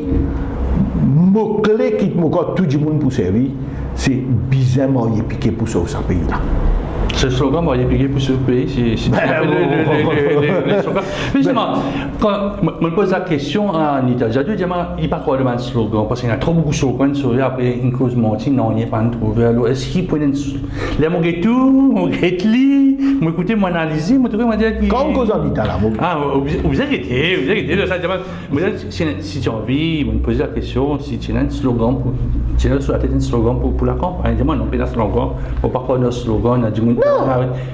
mot-clé qui me tout le monde pour servir, c'est bizarrement il est piqué pour sauver ce pays-là. Ce slogan, il est piqué pour ce pays, c'est le slogan. Justement, quand je me pose la question à Nita, j'ai dit, il n'y a pas quoi de mal slogan, parce qu'il y a trop beaucoup de slogans, après une cause mentie, non, il n'y a pas de trouver. Alors, est-ce qu'il peut y avoir mon tout, mon lit, mon écouter, mon analyser, mon trouver, mon dire qui. Quand cause en Nita là, ah, vous arrêtez, si tu as envie, me poser la question, si tu as un slogan, tu as sur la tête un slogan pour la campagne, dis-moi, non, pas un slogan, ou pas quoi de slogan, du monde.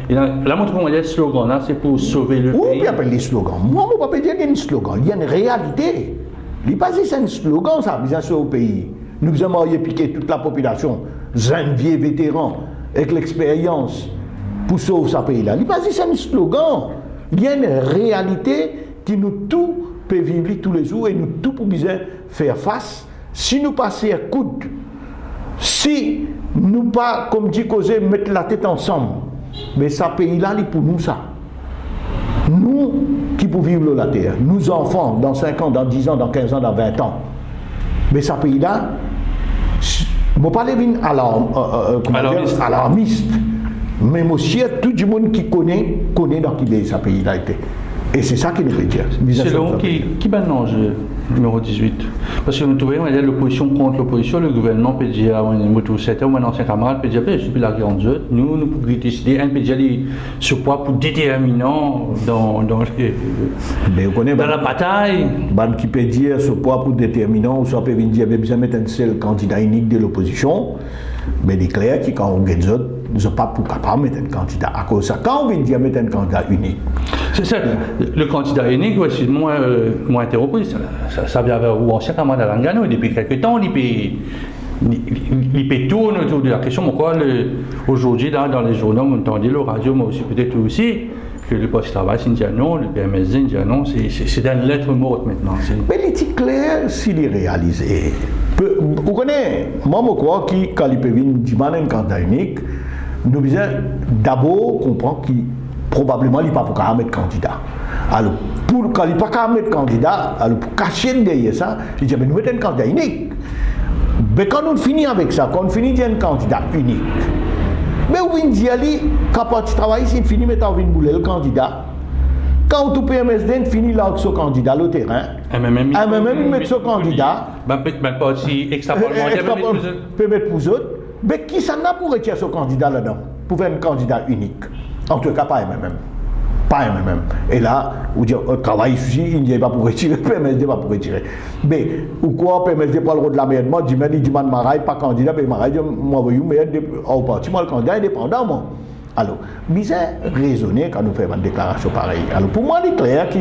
Là, mon truc, slogan, là, c'est pour sauver le pays. Où on appelle les slogans? Moi, je ne peux pas dire qu'il y a un slogan. Il y a une réalité. Il n'est pas si c'est un slogan, ça, bien sûr, au pays. Nous avons piqué toute la population, jeunes, vieux, vétérans, avec l'expérience, pour sauver ce pays-là. Il n'est pas si c'est un slogan. Il y a une réalité qui nous tout peut vivre tous les jours et nous tout pour bien faire face. si nous passons à coude, si nous pas, comme dit causer, mettre la tête ensemble, mais ça pays-là, il pour nous ça. Nous qui pouvons vivre la terre, nous enfants, dans 5 ans, dans 10 ans, dans 15 ans, dans 20 ans, mais ça pays-là, je ne vais pas les venir alarmiste, mais aussi tout le monde qui connaît dans quel pays ça pays-là était. Et c'est ça qui nous fait dire. C'est donc qui maintenant numéro 18. Parce que nous trouvons l'opposition contre l'opposition, le gouvernement peut dire, certains ou un ancien camarade peut dire, je suis plus la grande jeu, nous pouvons décider, un peut dire ce poids pour déterminant dans la bataille. Qui peut dire ce poids pour déterminant, ou soit peut dire, besoin de mettre un seul candidat unique de l'opposition, mais il est clair que quand on gagne, nous ne sommes pas capable de mettre un candidat. À cause de ça, quand on vient dire mettre un candidat unique. C'est ça, le candidat unique, c'est moins interrompu. Ça vient vers où ancien camarade Langano, depuis quelques temps, il tourne autour de la question. Pourquoi aujourd'hui, dans les journaux, on entendait le radio, mais aussi peut-être aussi, que le poste de travail, c'est non, le PMSD, non, c'est une lettre morte maintenant. Mais il est clair s'il est réalisé. Vous connaissez, moi, je crois que quand il peut venir demander un candidat unique, nous devons d'abord comprendre qu'il probablement il n'est pas pour mettre candidat. Alors, quand il n'est pas mettre candidat, alors pour cacher derrière ça, il dit, mais nous mettons un candidat unique. Mais quand on finit avec ça, quand on finit d'un candidat unique, mais on vient dire, quand parti travail, il finit mettre le candidat. Quand tout PMSD finit là avec ce candidat au terrain, même il met ce candidat, pas aussi extra-parlementaire, peut mettre pour eux autres, mais qui s'en a pour retirer ce candidat là-dedans, pour faire un candidat unique? En tout cas, pas MMM. Pas MMM. Et là, vous dites, travail ici, il n'y a pas pour retirer, PMSD pas pour retirer. Mais, ou quoi, PMSD pas le droit de la merde, moi, il demande Maraï, pas candidat, mais Maraï, moi, vous voyez, au parti, moi, le candidat indépendant, moi. Alors, bizarre raisonner quand nous faisons une déclaration pareille. Alors, pour moi, il est clair que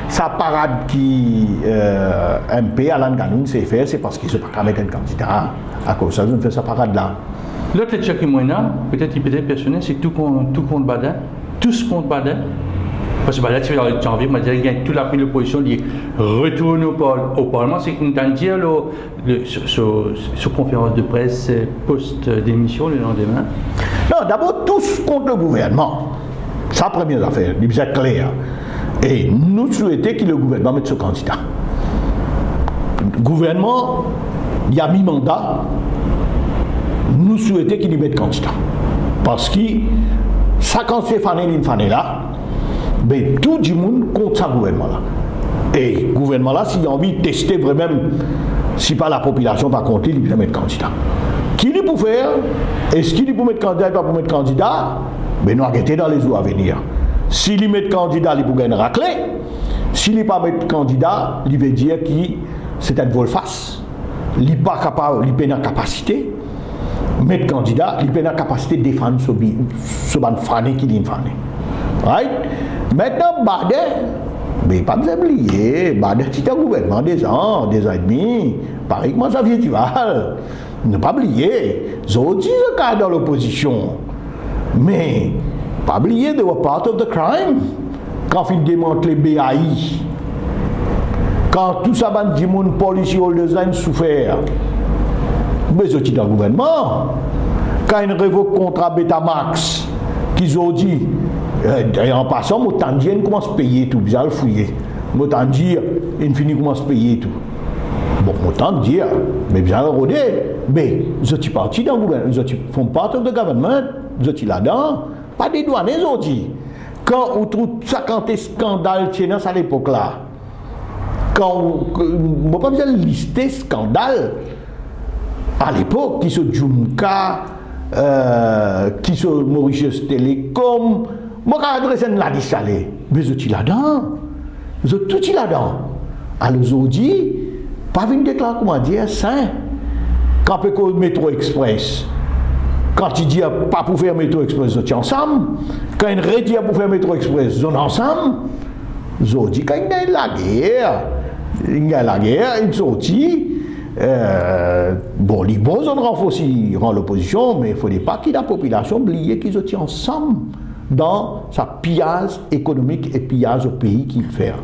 sa parade qui MP, Alain Ganoun, s'est fait, c'est parce qu'il ne se pas mettre un candidat. À cause de ça, nous faisons sa parade là. L'autre lecture qui est là, peut-être il peut être personnel, c'est tout contre Badin, tous contre Badin. Parce que Badin, tu vas dans janvier, il gagne toute la prise de l'opposition, il retourne au Parlement, c'est qu'on t'a dit sur conférence de presse post-démission le lendemain. Non, d'abord, tous contre le gouvernement. C'est la première affaire, il est clair. Et nous souhaitons que le gouvernement mette ce candidat. Le gouvernement, il y a mi-mandat. Nous souhaitons qu'il y mette candidat. Parce que, ça quand c'est fané là, ben, tout le monde contre ce gouvernement-là. Et le gouvernement-là, s'il a envie de tester vraiment, si pas la population va compter, il va mettre candidat. Qui il peut faire? Est-ce qu'il peut mettre candidat et pas pour mettre candidat? Ben, nous arrêtons dans les jours à venir. S'il met candidat, il peut gagner raclé. S'il n'est pas mettre candidat, il veut dire que c'est un volte-face. Il n'est pas capable, il n'a pas de capacité. Mettre candidat, il n'a pas de capacité de défendre ce fané qui est fané. Right? Maintenant, Badin, mais pas besoin d'oublier, Badin, c'est un gouvernement des ans et demi, pareil que moi, Xavier Duval. Ne pas oublier, ils ont dit ce cas dans l'opposition. Mais, pas oublier, they were part of the crime. Quand ils démontent les BAI, quand tout ça, les policiers ont souffert, mais ils ont dit dans le gouvernement. Quand ils révoquent le contrat Betamax, qu'ils ont dit, en passant, Motandier commence à payer tout, vous allez fouiller. Motandier, il finit commence à payer tout. Bon, Motandier, mais vous allez rôder. Mais vous êtes partis dans le gouvernement, vous font partie du gouvernement, vous êtes là-dedans, pas des douanes, ils ont dit. Quand on trouve 50 scandales à l'époque-là, quand on n'a pas besoin de lister scandales, à l'époque, qui sont Jumka, qui sont Mauritius Telecom, moi, quand adresse une ladis salé, mais vous êtes là-dedans, vous êtes tout là-dedans. Alors, vous dit, pas une déclaration, comment dire, sain. Quand on peut métro express, quand il dit pas pour faire métro express, vous êtes ensemble. Quand il redit pour faire métro express, vous êtes ensemble. Vous dit, quand il y a la guerre, ils sont dit, bon, les bons on renforce l'opposition, mais il ne faudrait pas que la population oublie qu'ils sont ensemble dans sa pillage économique et pillage au pays qu'il fait.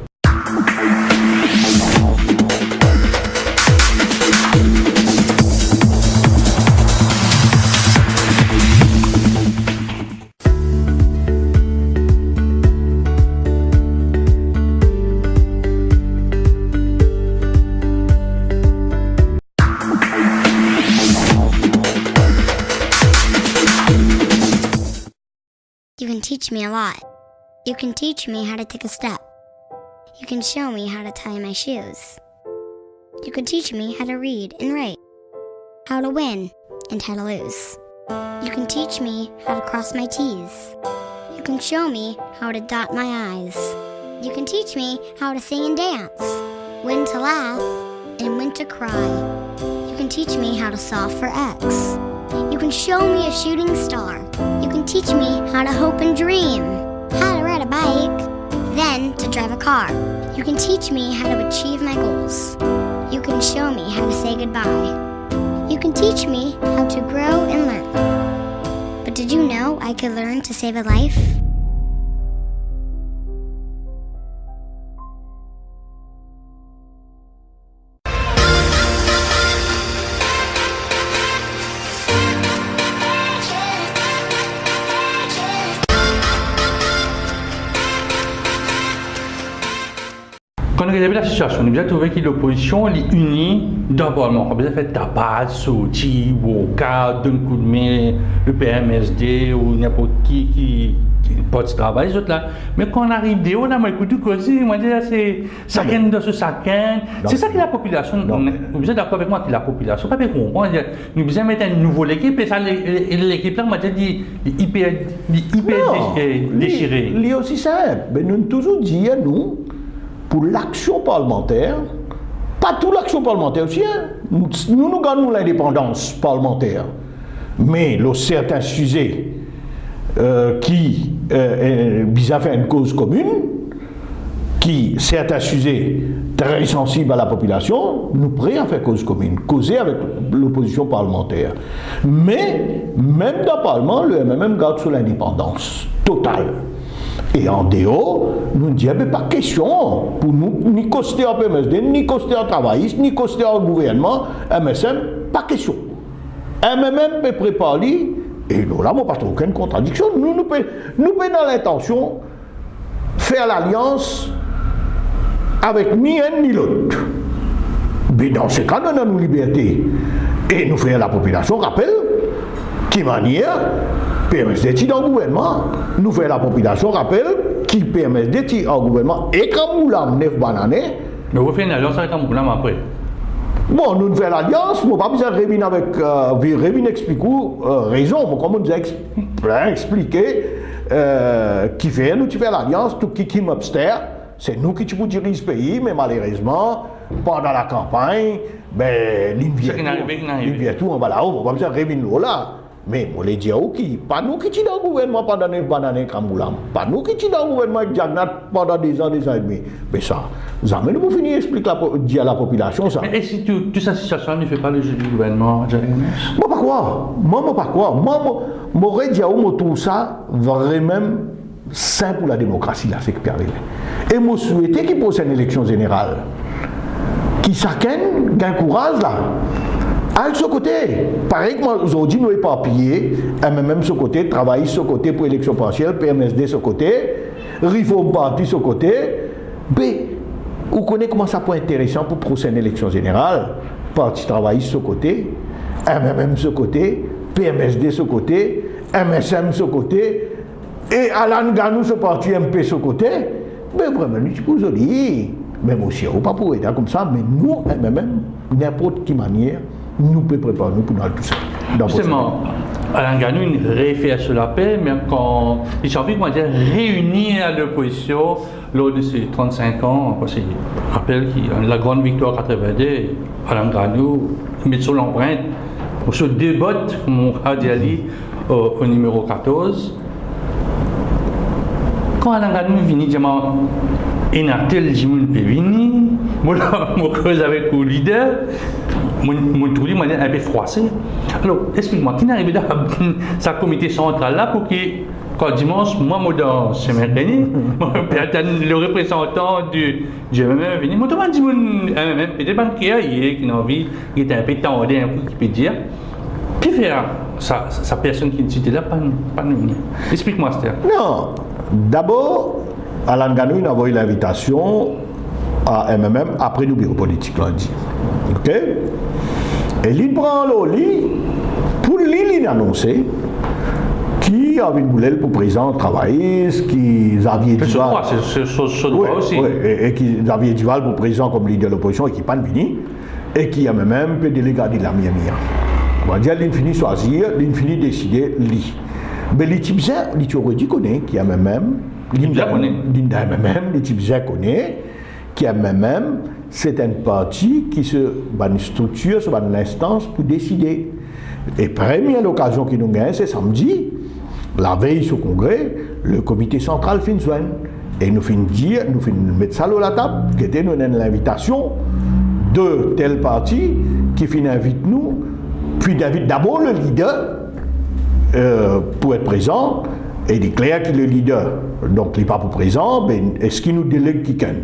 teach me a lot. You can teach me how to take a step. You can show me how to tie my shoes. You can teach me how to read and write, how to win and how to lose. You can teach me how to cross my T's. You can show me how to dot my I's. You can teach me how to sing and dance, when to laugh and when to cry. You can teach me how to solve for X. You can show me a shooting star. You can teach me how to hope and dream, how to ride a bike, then to drive a car. You can teach me how to achieve my goals. You can show me how to say goodbye. You can teach me how to grow and learn. But did you know I could learn to save a life? Quand on regarde la situation, on a trouvé que l'opposition est unie dans le Parlement. On a besoin de faire tapas, sortir, boca, donner un coup de main, le PMSD ou n'importe qui porte travail, les autres là. Mais quand on arrive dehors, on a écouté causer, on dit c'est chacun dans ce chacun. C'est ça que la population, vous êtes d'accord avec moi que la population, pas bien comprendre, nous besoin de mettre une nouvelle équipe et ça, l'équipe là, on m'a dit hyper déchirée. C'est aussi simple. Mais nous avons toujours dit à nous, pour l'action parlementaire, pas toute l'action parlementaire aussi, hein. Nous gagnons l'indépendance parlementaire, mais le certains sujets qui visent à faire une cause commune, qui certains sujets très sensibles à la population, nous prêts à faire cause commune, causer avec l'opposition parlementaire. Mais même dans le Parlement, le MMM garde sur l'indépendance totale. Et en dehors, nous disons, pas question pour nous, ni coster en PMSD, ni coster en travailliste, ni coster en gouvernement, MSM, pas question. MMM peut préparer, et là, moi, pas aucune contradiction, nous pouvons dans l'intention faire l'alliance avec ni un ni l'autre. Mais dans ce cas, nous avons nos libertés. Et nous faisons la population rappel, qui manière, PMSD qui dans le gouvernement, nous faisons la population rappel qui PMSD qui dans le gouvernement et quand nous l'avons 9 bananes. Mais vous faites une alliance avec Moulam après. Bon, nous faisons l'alliance, nous pas besoin de revenir avec revenir expliquer raison, comme on nous a expliqué qui fait, nous tu fais l'alliance, tout qui m'obstère, c'est nous qui tu dirige le pays, mais malheureusement, pendant la campagne, ben, l'hiver tout, on va là-haut, on va pas besoin de revenir là. Mais on les dit qui, pas nous qui sommes dans le gouvernement pendant 9 bananes comme Moulam, pas nous qui sommes dans le gouvernement avec Jagnat pendant des ans et demi. Mais ça, jamais nous pouvons finir d'expliquer à la population ça. Mais et si toute cette situation ne fait pas le jeu du gouvernement, moi pas quoi, moi pas quoi, moi dit tout ça vraiment sain pour la démocratie là, c'est que Pierre. Et moi souhaiter qu'il pose une élection générale, qui chacun gagne courage là. À ce côté, pareil que moi aujourd'hui nous éparpillés, même ce côté, travailler ce côté pour l'élection partielle, PMSD ce côté, Réforme Parti ce côté, mais vous connaissez comment ça peut être intéressant pour prochaine élection générale, Parti travailliste ce côté, MMM ce côté, PMSD ce côté, MSM ce côté, et Alan Ganou ce parti MP ce côté, mais vraiment, nous vous aujourd'hui, même aussi, on ne peut pas pour être comme ça, mais nous, MMM, n'importe quelle manière, nous pouvons préparer nous pour dans tout ça. Justement, Alain Ganou, il réfère sur la paix, mais quand il a envie de réunir l'opposition lors de ces 35 ans, parce qu'il rappelle que la grande victoire 82, Alain Ganou met sur l'empreinte, pour se débotte, comme on a dit au numéro 14. Quand Alain Ganou vient, il dit il a tel Jimoun Pévini, moi, cause avec le leader. Mon tour m'a dit un peu froissé. Alors, explique-moi, qui n'arrive dans sa comité central là pour que, quand dimanche, moi, dans ce mercredi, le représentant du MMM est venu. Moi, je me dis, MMM, peut-être banquier, qui a envie, qui était un peu tendu, un peu, qui peut dire. Puis faire sa personne qui était là, pas nous. Explique-moi, Esther. Non, d'abord, Alain Ganou a envoyé l'invitation à MMM après le bureau politique lundi. Ok? Et il prend le lit, pour lui, il a annoncé qu'il dit Arvin Boulel pour présent travailliste, qui Xavier Duval. C'est ce droit aussi. Oui, et qui Xavier Duval pour présent comme leader de l'opposition et qui pas venu, et qui a même peut délégué de la mienne. On va dire l'infini choisir, l'infini décider, lui. Mais les types les théories connaissent, qui a même, Linda même, les types connaissent, qui a même, c'est un parti qui se une structure, sur une instance pour décider. Et première occasion qui nous gagne, c'est samedi, la veille au congrès, le comité central fin joindre. Et nous finissons dire, nous finissons mettre ça à la table, qui était l'invitation de tel parti qui invite nous, puis invite d'abord le leader pour être présent et déclare qu'il est le leader. Donc il n'est pas pour présent, mais est-ce qu'il nous délègue quelqu'un?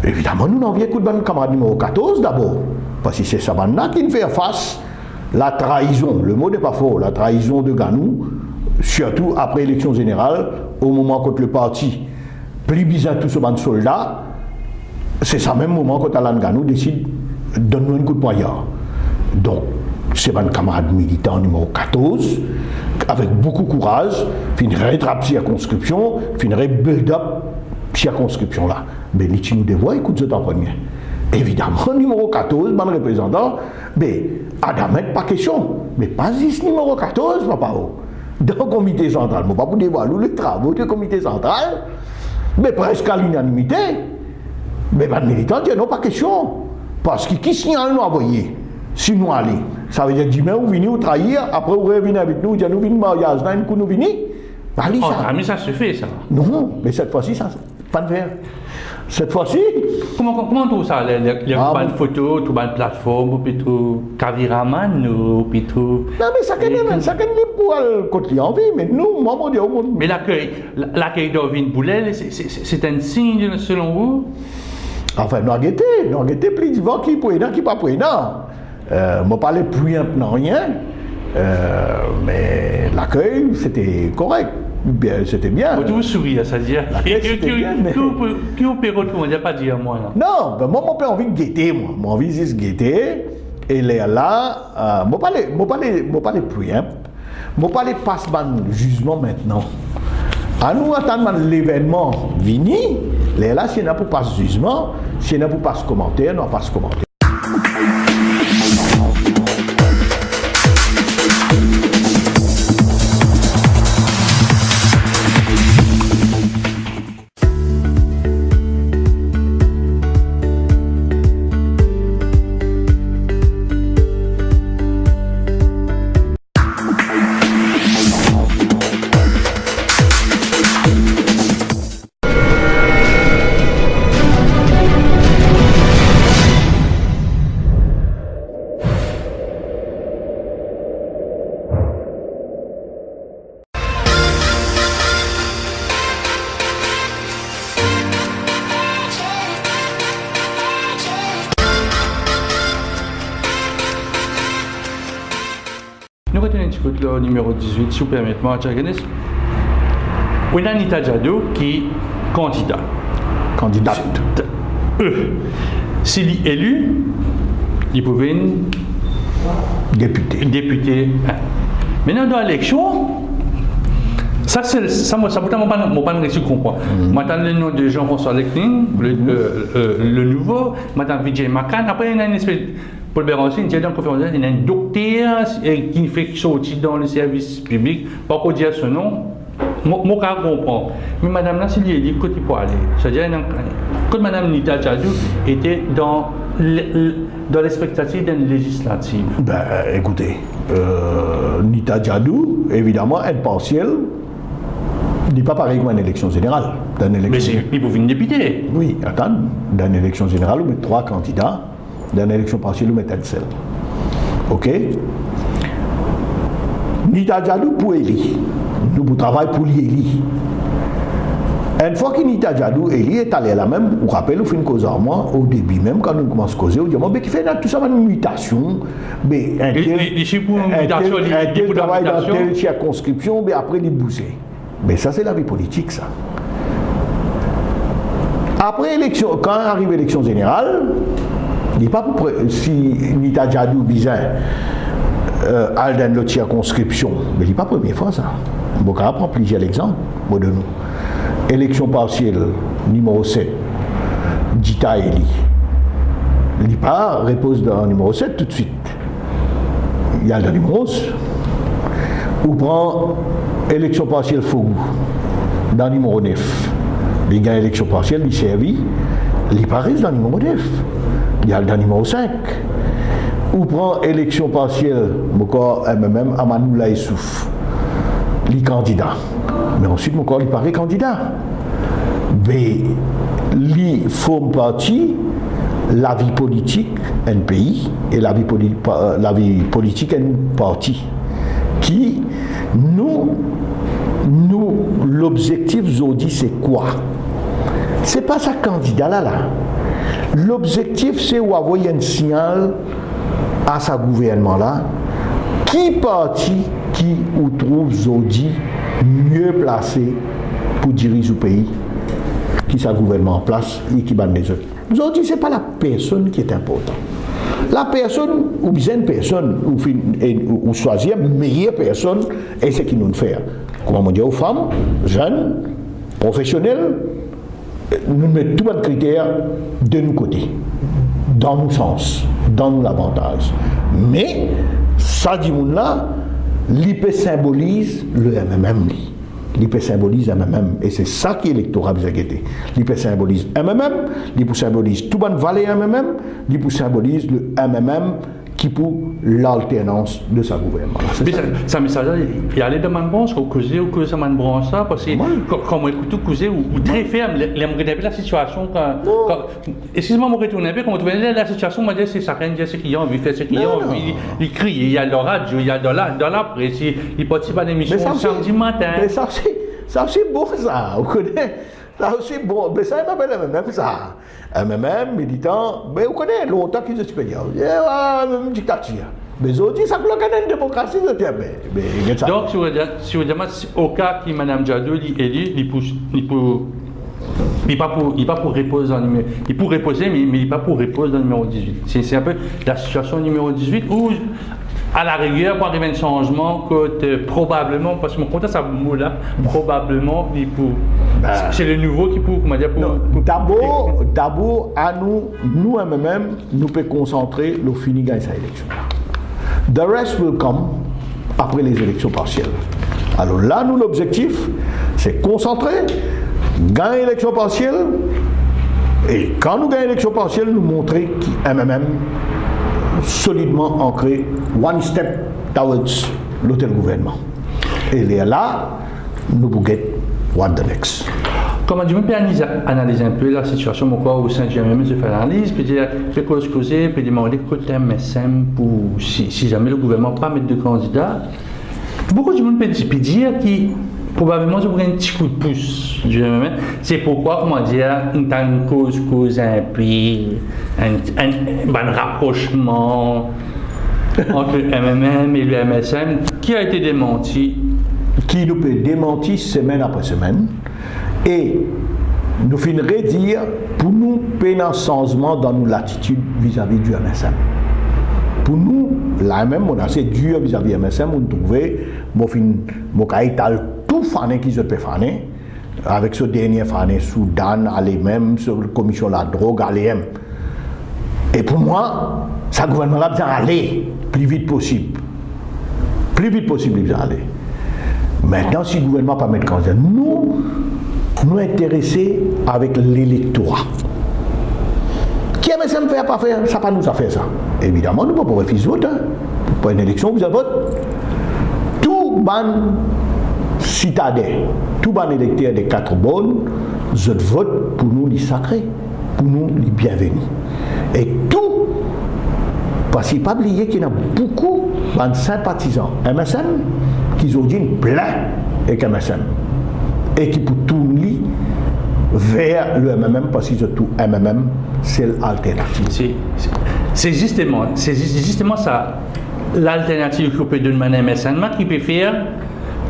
Évidemment, nous n'envions que de camarade numéro 14 d'abord, parce que c'est ça qui nous fait face la trahison, le mot n'est pas faux, la trahison de Ganou, surtout après l'élection générale, au moment où le parti plébiscite tous ces soldats, c'est ça même moment quand Alain Ganou décide de donner un coup de poignard. Donc, c'est un camarade militant numéro 14, avec beaucoup de courage, finirait rattraper circonscription, finirait build-up circonscription là. Mais les nous devoirs, écoute ce temps premier. Évidemment, numéro 14, bon représentant, mais Adamet, pas question. Mais pas juste numéro 14, papa. Dans le comité central, je ne vais pas vous dévoiler les travaux du comité central, mais presque à l'unanimité. Mais les militants disent non, pas question. Parce que qui signale nous envoyer si nous allons? Ça veut dire demain, vous venez vous trahir, après vous revenez avec nous, nous venons mariage, nous venons. Mais ça se fait, ça. Non, mais cette fois-ci, ça pas de faire. Cette fois-ci. Comment on trouve ça? Il y a une photo, tout une plateforme, ou plutôt Kaviraman, ou plutôt. Non, mais ça gagne pour le côté en vie, mais nous, moi, on dit au monde. Mais l'accueil d'Orvin Boulel, c'est un signe selon vous? Enfin, nous avons été plus de vent qui pour qui pas pour je parlais plus non rien, mais l'accueil, c'était correct. C'était bien. Vous vous souriez, ça veut dire qui vous peut retrouver, on ne pas dire moi là. Non, ben moi j'ai envie de guetter, moi. J'ai envie juste de guetter. Et là, je parle plus. Je parle passe le jugement maintenant. À nous attendre l'événement vini, là, si on n'a pas passe jugement, si on n'a pas passe commentaire, on n'a pas passe commentaire. Nous retenons un petit peu le numéro 18, si vous permettez, moi, on a Anita Jadot qui est candidat. Candidate. S'il est élu, il pouvait être député. Maintenant, dans l'élection, ça moi pas reçu comprendre. Maintenant, le nom de Jean-François Leclerc, le nouveau, maintenant Vijay Makan, après il y a une espèce Paul Béranger, il y a une conférence, il y a un docteur qui fait sortir dans le service public, pas qu'on dire ce nom, moi je comprends. Mais madame là, s'il y a dit côté pour aller, c'est-à-dire quand madame Nita Jadot était dans l'expectative d'une législative. Ben écoutez, Nita Jadot, évidemment, impartielle, n'est pas pareil qu'une élection générale. Mais il pouvait une députée. Oui, attends, dans une élection générale, on met 3 candidats. Dans l'élection partielle, on met un seul. Ok? Nita Jadot pour Eli. Nous travaillons pour l'Eli. Une fois que Nita Jadot, Eli est allé là même, vous rappelez, on fait une cause à moi, au début même, quand nous commençons à causer, on dit, mais qui fait tout ça, une mutation. Mais un tel travail dans telle circonscription, mais après, il bouger. Mais ça, c'est la vie politique, ça. Après élection, quand arrive l'élection générale, il n'est pas pour si Nita Jadot bizarre dans l'autre circonscription. Mais ce n'est pas la première fois ça. On va prendre plusieurs exemples de nous. Élection partielle numéro 7, Dita Eli. L'IPA repose dans le numéro 7 tout de suite. Il y a le numéro 11. Ou prend élection partielle Fogou dans le numéro 9. Il y a élection partielle, il servi. L'IPA reste dans le numéro 9. Il y a le numéro 5. Ou prend élection partielle, encore MMM, Amanoula Issouf. Les candidats. Mais ensuite, encore, il paraît candidat. Mais, il forme partie la vie politique un pays et la vie politique un parti. Qui, nous l'objectif aujourd'hui, c'est quoi? C'est pas ça candidat là. L'objectif, c'est envoyer un signal à sa gouvernement là, qui parti qui ou trouve aujourd'hui mieux placé pour diriger le pays, qui sa gouvernement en place et qui bat les autres. Aujourd'hui, ce n'est pas la personne qui est importante. La personne, ou bien une personne, ou choisir la meilleure personne, et c'est ce qui nous fait. Comment on dit aux femmes, jeunes, professionnels, nous mettons tous les critères de nos côtés, dans nos sens, dans nos avantages. Mais, ça dit là, l'IP symbolise le MMM. L'IP symbolise MMM. Et c'est ça qui est l'électorat vous inquiétez. L'IP symbolise MMM, l'IP symbolise tout le vallée MMM, l'IP symbolise le MMM qui pour l'alternance de sa gouvernement. Mais ça message il y a les demandes branches au causer ou que ça m'a branche ça parce que comme écoute tout causer ou très ferme les la situation quand excuse-moi me retourner un peu quand on voit la situation moi dire c'est ça rien dire ce client lui fait ce client il crie il y a le radio il y a dans la presse il participe à l'émission samedi matin mais ça c'est bon ça vous connaissez ça aussi bon mais ça m'appelle même ça MMM, militant, mais vous connaissez longtemps qu'ils sont supérieurs. Même dictature. Mais aujourd'hui, ça bloque une démocratie. Donc, si vous dites, au cas que Mme Jadot est élue, il n'est pas pour reposer dans le numéro. Il peut reposer, mais il n'est pas pour reposer dans le numéro 18. C'est un peu la situation numéro 18 où, à la rigueur, pour arriver à un changement, que probablement, parce que mon compte ça mot là, probablement, il peut. C'est le nouveau qui peut, comment dire, d'abord, à nous MMM, nous pouvons concentrer le fini gagner sa élection. The rest will come après les élections partielles. Alors là, nous, l'objectif, c'est concentrer, gagner l'élection partielle, et quand nous gagnons l'élection partielle, nous montrer que MMM solidement ancré, one step towards l'hôtel gouvernement. Et là, nous pouvons get what the next. Comment tu peux analyser un peu la situation au sein du MMM, je fais l'analyse, puis dire, fait causer, puis demander côté MSM pour si jamais le gouvernement ne pas mettre de candidats. Beaucoup de monde peut dire qu'il probablement je prends un petit coup de pouce du MMM. C'est pourquoi, comment dire, une cause implique un rapprochement entre le MMM et le MSM qui a été démenti. Qui nous peut démentir semaine après semaine. Et nous finirons dire pour nous peine un changement dans nos latitudes vis-à-vis du MSM. Pour nous, là même, on a assez dur vis-à-vis du MSM, on trouvait, mon caïtal tout fané qui se peut faner, avec ce dernier fané Soudan, allez même, sur la commission de la drogue, allez même. Et pour moi, ça gouvernement-là besoin d'aller plus vite possible. Plus vite possible, il besoin d'aller. Maintenant, si le gouvernement pas mettre candidat, nous intéressés avec l'électorat. Qui MSM fait pas faire, ça pas nous a fait ça. Évidemment, nous ne pouvons pas refuser vote. Pour une élection, vous avez vote. Tout ban citadin, tout ban électeur des 4 bonnes, je vote pour nous les sacrés, pour nous les bienvenus. Et tout, parce qu'il ne faut pas oublier qu'il y a beaucoup de sympathisants MSM qui ont dit plein avec MSM. Et qui pour tourner vers le MMM parce que tout MMM c'est l'alternative. C'est justement ça l'alternative qu'on peut donner à MSM qui peut faire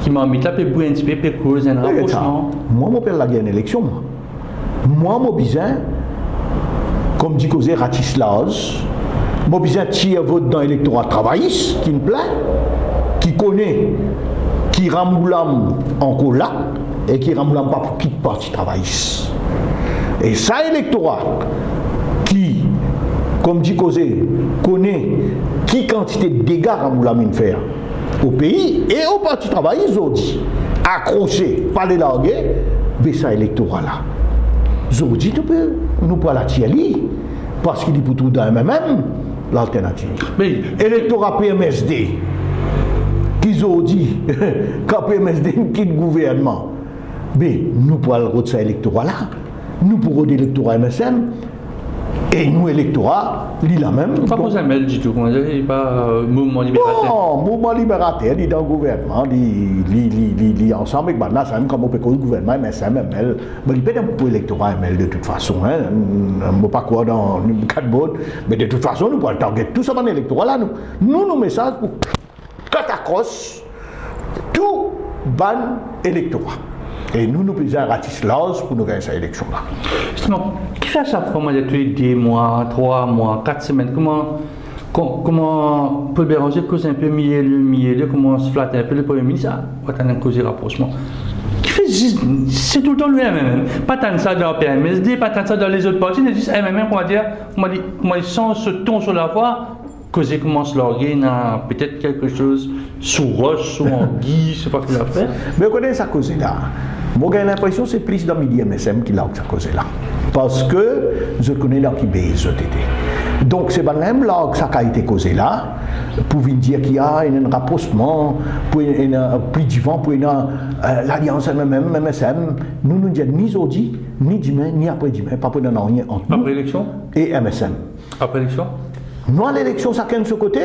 qui m'a mis là peut un petit peu peut causer un rapprochement. Moi mon père la gagne élection moi mon besoin comme dit causé Ratislas Bon, besoin tirer vote dans l'électorat travailliste, qui me plaît, qui connaît, qui ramboulam encore là, et qui ramboulam pas pour quitter parti travailliste. Et ça, électorat, qui, comme dit Causé, connaît qui quantité de dégâts ramboulam faire au pays et au parti travailliste, aujourd'hui, accroché, pas les larguer, mais ça, électorat là. Aujourd'hui, nous pas la tirer, parce qu'il est pour tout dans MMM, l'alternative. Mais électorat PMSD, qu'ils ont dit, quand PMSD quitte le gouvernement, mais nous pour le rôle de cet électorat-là, nous pour le électorat MSM, et nous, électorat, il a même. Pas pour ML du tout, il n'est pas mouvement libérateur. Non, mouvement libérateur, il est dans le gouvernement, il est ensemble avec Bana, c'est même comme on peut le gouvernement, MSM, ML. Mais il peut être pour l'électorat ML de toute façon, je ne sais pas quoi dans le cadre de vote, mais de toute façon, nous pouvons le target tout ça dans l'électorat là. Nous, nos messages pour catacross tout ban électorat. Et nous plaisons à ratisser l'os pour nous gagner cette élection-là. Justement, qui fait à chaque fois, moi, depuis 2 mois, 3 mois, 4 semaines, comment Paul Béranger cause un peu mielleux, comment se flatte un peu le Premier ministre, on a causé rapprochement. Qui fait c'est tout le temps lui MMM. Pas tant ça dans le PMSD, pas tant ça dans les autres partis, mais juste MMM, on va dire, moi, ils sont ce ton sur la voie. Causer commence l'orgueil, peut-être quelque chose sous roche, sous anguille, je ne sais pas ce qu'il a fait. Mais on connaît ça cause là. Moi j'ai l'impression que c'est plus dans le milieu MSM qui l'a ça cause là. Parce que je connais là qui baise donc c'est même là que ça a été causé là, pour dire qu'il y a un rapprochement, pour un plus divin, pour l'alliance MSM, nous ne disons ni aujourd'hui, ni demain, ni après-demain, pas pour rien entre nous. Après l'élection et MSM. Après l'élection nous, à l'élection, chacun de ce côté,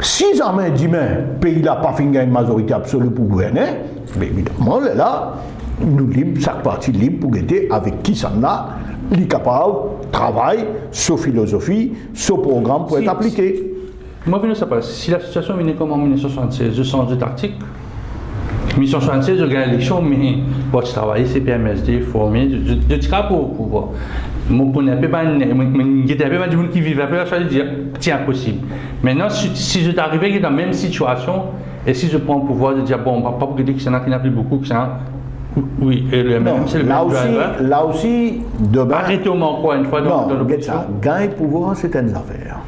si jamais demain, le pays n'a pas fait une majorité absolue pour gouverner, mais évidemment, là, nous libres, chaque parti libre pour aider avec qui ça n'a, il est capable, travaille, sa philosophie, ce programme pour être appliqué. Moi, je ne sais pas, si la situation venait comme en 1976, je change de tactique. En 1976, je gagne l'élection, mais pour travailler, c'est PMSD, formé, je tire pour pouvoir. Mon connais un peu, du monde qui vivait un peu, je vais dire, c'est impossible. Maintenant, si je t'arrivais dans la même situation, et si je prends le pouvoir de dire, bon, pas pour dire que c'est un qui n'a plus beaucoup, que c'est un. Oui, et le même, c'est le même driver. Là aussi, demain. Arrêtez-moi encore une fois dans l'opposition. Gagner pouvoir, c'est une affaire.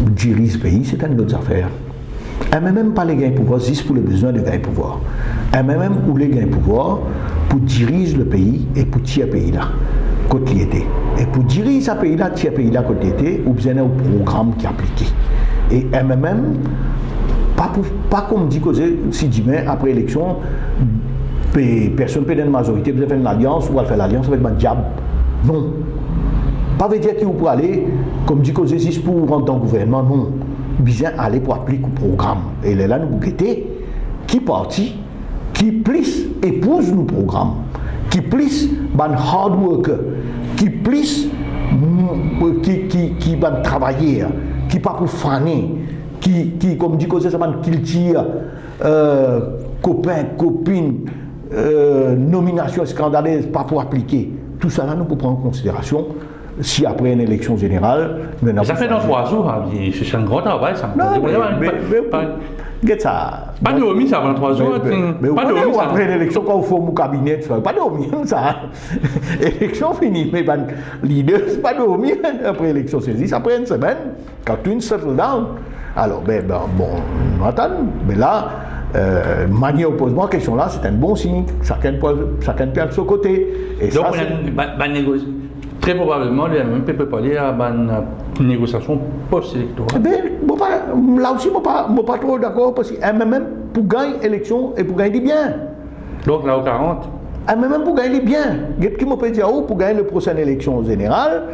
Diriger ce pays, c'est une autre affaire. Et même pas les gains de pouvoir, juste pour les besoins de gains de pouvoir. Et même où les gains de pouvoir, pour diriger le pays et pour tirer le pays là. Côté était. Et pour diriger ce pays-là, ce pays-là côté était, vous avez un programme qui est appliqué. Et MMM, pas comme dit que si demain, après l'élection, personne ne peut donner une majorité, vous avez fait une alliance, ou va faire l'alliance avec un diable. Non. Pas veut dire qu'il vous aller, comme dit que c'est pour rentrer dans le gouvernement, non. Bien aller pour appliquer le programme. Et là, nous guettons qui partit, qui plus épouse nos programmes. Qui plus ban hard worker, qui plus qui ban travailler, qui pas pour faner, qui comme dit que ça ban culture, copains, copines, nomination scandaleuse, pas pour appliquer. Tout ça là, nous pouvons prendre en considération. Si après une élection générale, ça fait dans 3 jours, c'est un grand travail, ça. Non, mais ça. Pas dormi ça pendant 3 jours. Mais pas dormi ça. Après l'élection, quand on fait mon cabinet, pas dormi ça. Élection finie, mais ben leader, pas dormi après l'élection saisie. Après une semaine, quand tu settle down, alors bon, on attend. Mais là, manier opposement, question là, c'est un bon signe. Chacun perd de son côté. Et donc ça, on a négocié. Très probablement, le MMP peut parler à une négociation post-électorale. Là aussi, je ne suis pas trop d'accord parce que MMM, pour gagner l'élection et pour gagner bien. Donc là, au 40 MMM pour gagner bien. Qui me peut dire pour gagner la prochaine élection générale,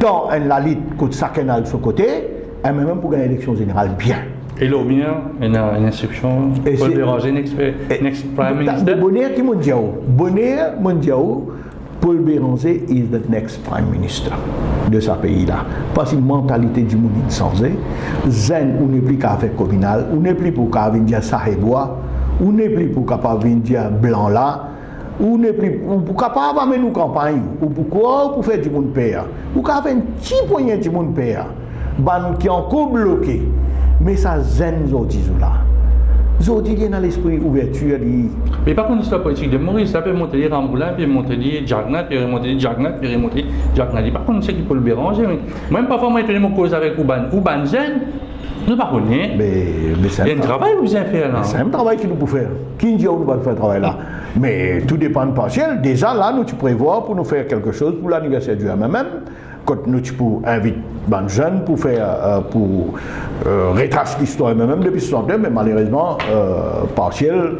dans la lutte que chacun a de son côté, MMM pour gagner l'élection générale bien. Et là, il y a une instruction pour Béranger, next Prime Minister. Bonheur qui m'a dit, Paul Béranger is the next Prime Minister de ce pays-là. Parce que la mentalité du monde est changée. Zen, on n'est plus qu'à faire communal, on n'est plus pour qu'à venir Sahebois, on n'est plus pour qu'à venir blanc là, on n'est plus pour qu'à pas mener nos campagnes, ou pourquoi pour faire du monde père, ou qu'à faire un petit poignet du monde père. ban qui encore bloqué. Mais ça zen Zodi là. Zodi il est dans l'esprit ouverture. Mais par contre, l'histoire politique de Maurice, ça peut monter Ramboula, puis monter Jagnat, puis remonter Jagnat, puis remonter Jagnat. Par contre, c'est qui peut le béranger. Même parfois, moi, je me cause avec Ouban Zen. Nous ne pas connaître. Mais il y a un travail que vous avez fait là. C'est un travail que nous pouvons faire. Qui dit qu'on ne va pas faire travail là? Mais tout dépend de partiel. Déjà là, nous tu prévois pour nous faire quelque chose pour l'anniversaire du MMM. Quand nous tu peux inviter les jeunes pour faire retracer l'histoire MMM depuis 62, mais malheureusement, partiel,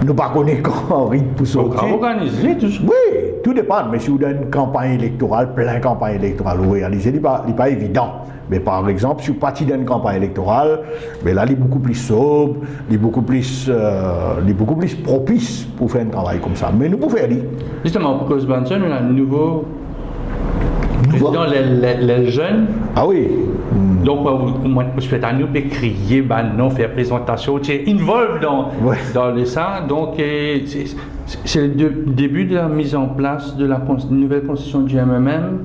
nous ne connaissons pas quand Henri pour sortir. Donc, organiser tout ça. Oui, tout dépend. Mais si vous avez une campagne électorale, plein de campagnes électorales, vous réalisez, ce n'est pas évident. Mais par exemple, si vous partez d'une campagne électorale, mais là, il est beaucoup plus sobre, il est beaucoup plus propice pour faire un travail comme ça. Mais nous pouvons faire. Justement, pour cause Banson, on a un nouveau président, les jeunes. Ah oui. Donc, moi, je fais à nous crier, non, faire présentation, tu es involve dans les ça. Donc, c'est le début de la mise en place de la nouvelle constitution du MMM.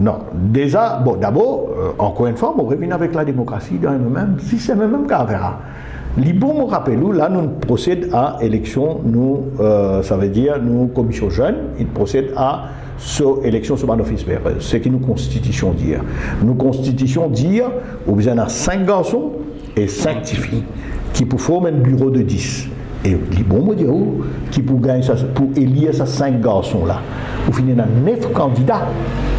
Non, déjà, bon, d'abord, encore une fois, on revient avec la démocratie dans le MMM, si c'est le même cas, on verra. Libo, me rappelle, là, nous procèdons à élection, nous, ça veut dire, nous, commission jeune, il procède à élection sur un office vert, ce qui nous constitution dire. Nous constitution dire, vous avez 5 garçons et 5 filles, qui pour former un bureau de 10. Et Libo, me dit, qui pour gagner ça, pour élire ces 5 garçons-là, vous finissez dans 9 candidats.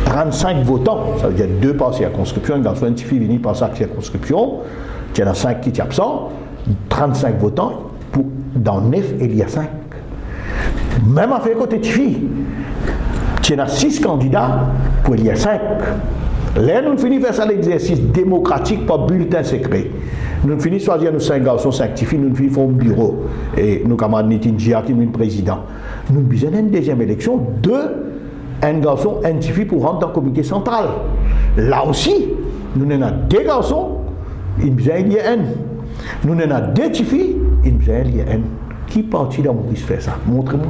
35 votants, ça veut dire 2 par circonscription, un garçon, une fille venue par sa circonscription, il y en a 5 qui sont absents, 35 votants, dans 9, il y a 5. Même affaire côté de filles, il y en a 6 candidats, pour il y a 5. Là, nous finissons faire ça l'exercice démocratique par bulletin secret. Nous finissons choisir nos 5 garçons, 5 filles, nous finissons un bureau, et nous camarades Nitinjia qui est le président. Nous avons une deuxième élection, 2 un garçon, un fille pour rentrer dans le comité central. Là aussi, nous avons 2 garçons, il y a un. Nous avons 2 filles, il y a un. Qui parti dans Maurice fait ça? Montrez-moi.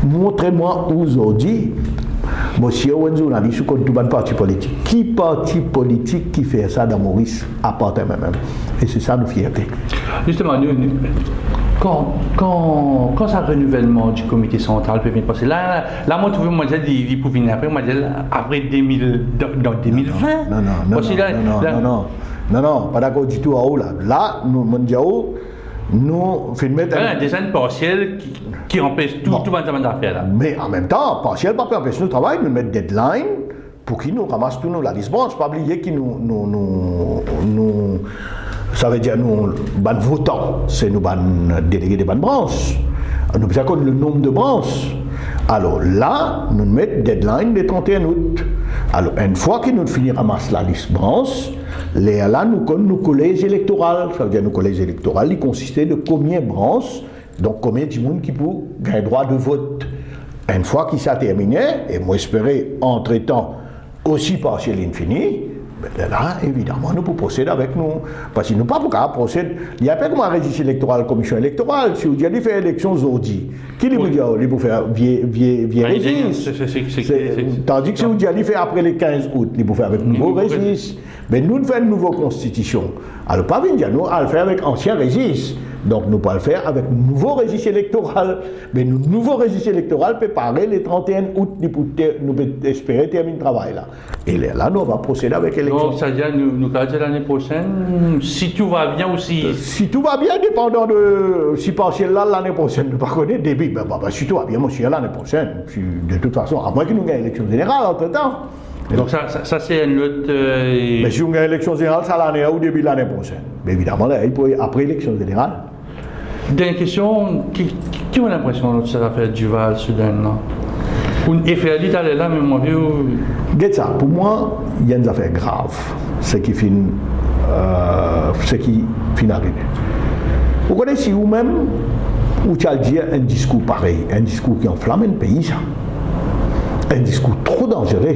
Montrez-moi aujourd'hui, monsieur un journaliste ou contre tout un parti politique. Qui parti politique qui fait ça dans Maurice à part même? Et c'est ça nos fiertés. Justement, quand ça renouvellement du comité central peut venir passer, là moi, tu veux, moi, il peut venir après, moi, après 2020. Non, pas d'accord du tout à haut là. Là, nous faisons mettre un design partiel qui empêche tout le monde d'affaires là. Mais en même temps, partiel, pas empêcher nous travail, nous mettre deadline pour qu'ils nous ramassent tout nous la liste. Bon, je ne pas oublier qu'ils nous ça veut dire nous, ban votants, c'est nous ban délégués des ban branches. Nous avons le nombre de branches. Alors là, nous mettons deadline le 31 août. Alors une fois que nous finissons ramasser la liste branche, là nous collège électoral. Ça veut dire nous collège électoral, il consistait de combien de branches, donc combien de monde qui peut gagner droit de vote. Une fois qu'il s'est terminé, et moi j'espérais entre-temps aussi partiel infini, là, évidemment, nous pouvons procéder avec nous. Parce que nous ne pouvons pas procéder. Il n'y a pas comme un registre électoral, commission électorale. Si vous allez faire élection aujourd'hui, qui vous dit qu'il faut faire vieux registre? Tandis que si vous allez faire après le 15 août, il faut faire avec nouveau registre. Mais nous, nous faisons une nouvelle constitution. Alors, pas venir nous à le faire avec ancien registre. Donc, nous pouvons le faire avec nouveau registre électoral. Mais nous, nouveau registre électoral peut paraître le 31 août, nous pouvons espérer terminer le travail là. Et là, nous, on va procéder avec l'élection. Donc, ça veut dire, nous allons l'année prochaine, si tout va bien aussi. Si tout va bien, dépendant de si partiel là, l'année prochaine, nous ne connaissons pas début. Si tout va bien, moi, je suis l'année prochaine. De toute façon, à moins que nous gagnions l'élection générale entre-temps. Donc ça c'est une autre... Mais si on gagne l'élection générale, ça l'année ou début de l'année prochaine. Mais évidemment, là, il peut après l'élection générale. Dernière question, qui a l'impression de cette affaire Duval, Soudan, là? Et faire l'État là, mais moi, Get ça, pour moi, il y a une affaire grave. Ce qui finit arrivé. Vous connaissez vous-même, où tu as dit un discours pareil, un discours qui enflamme un pays, ça. Un discours trop dangereux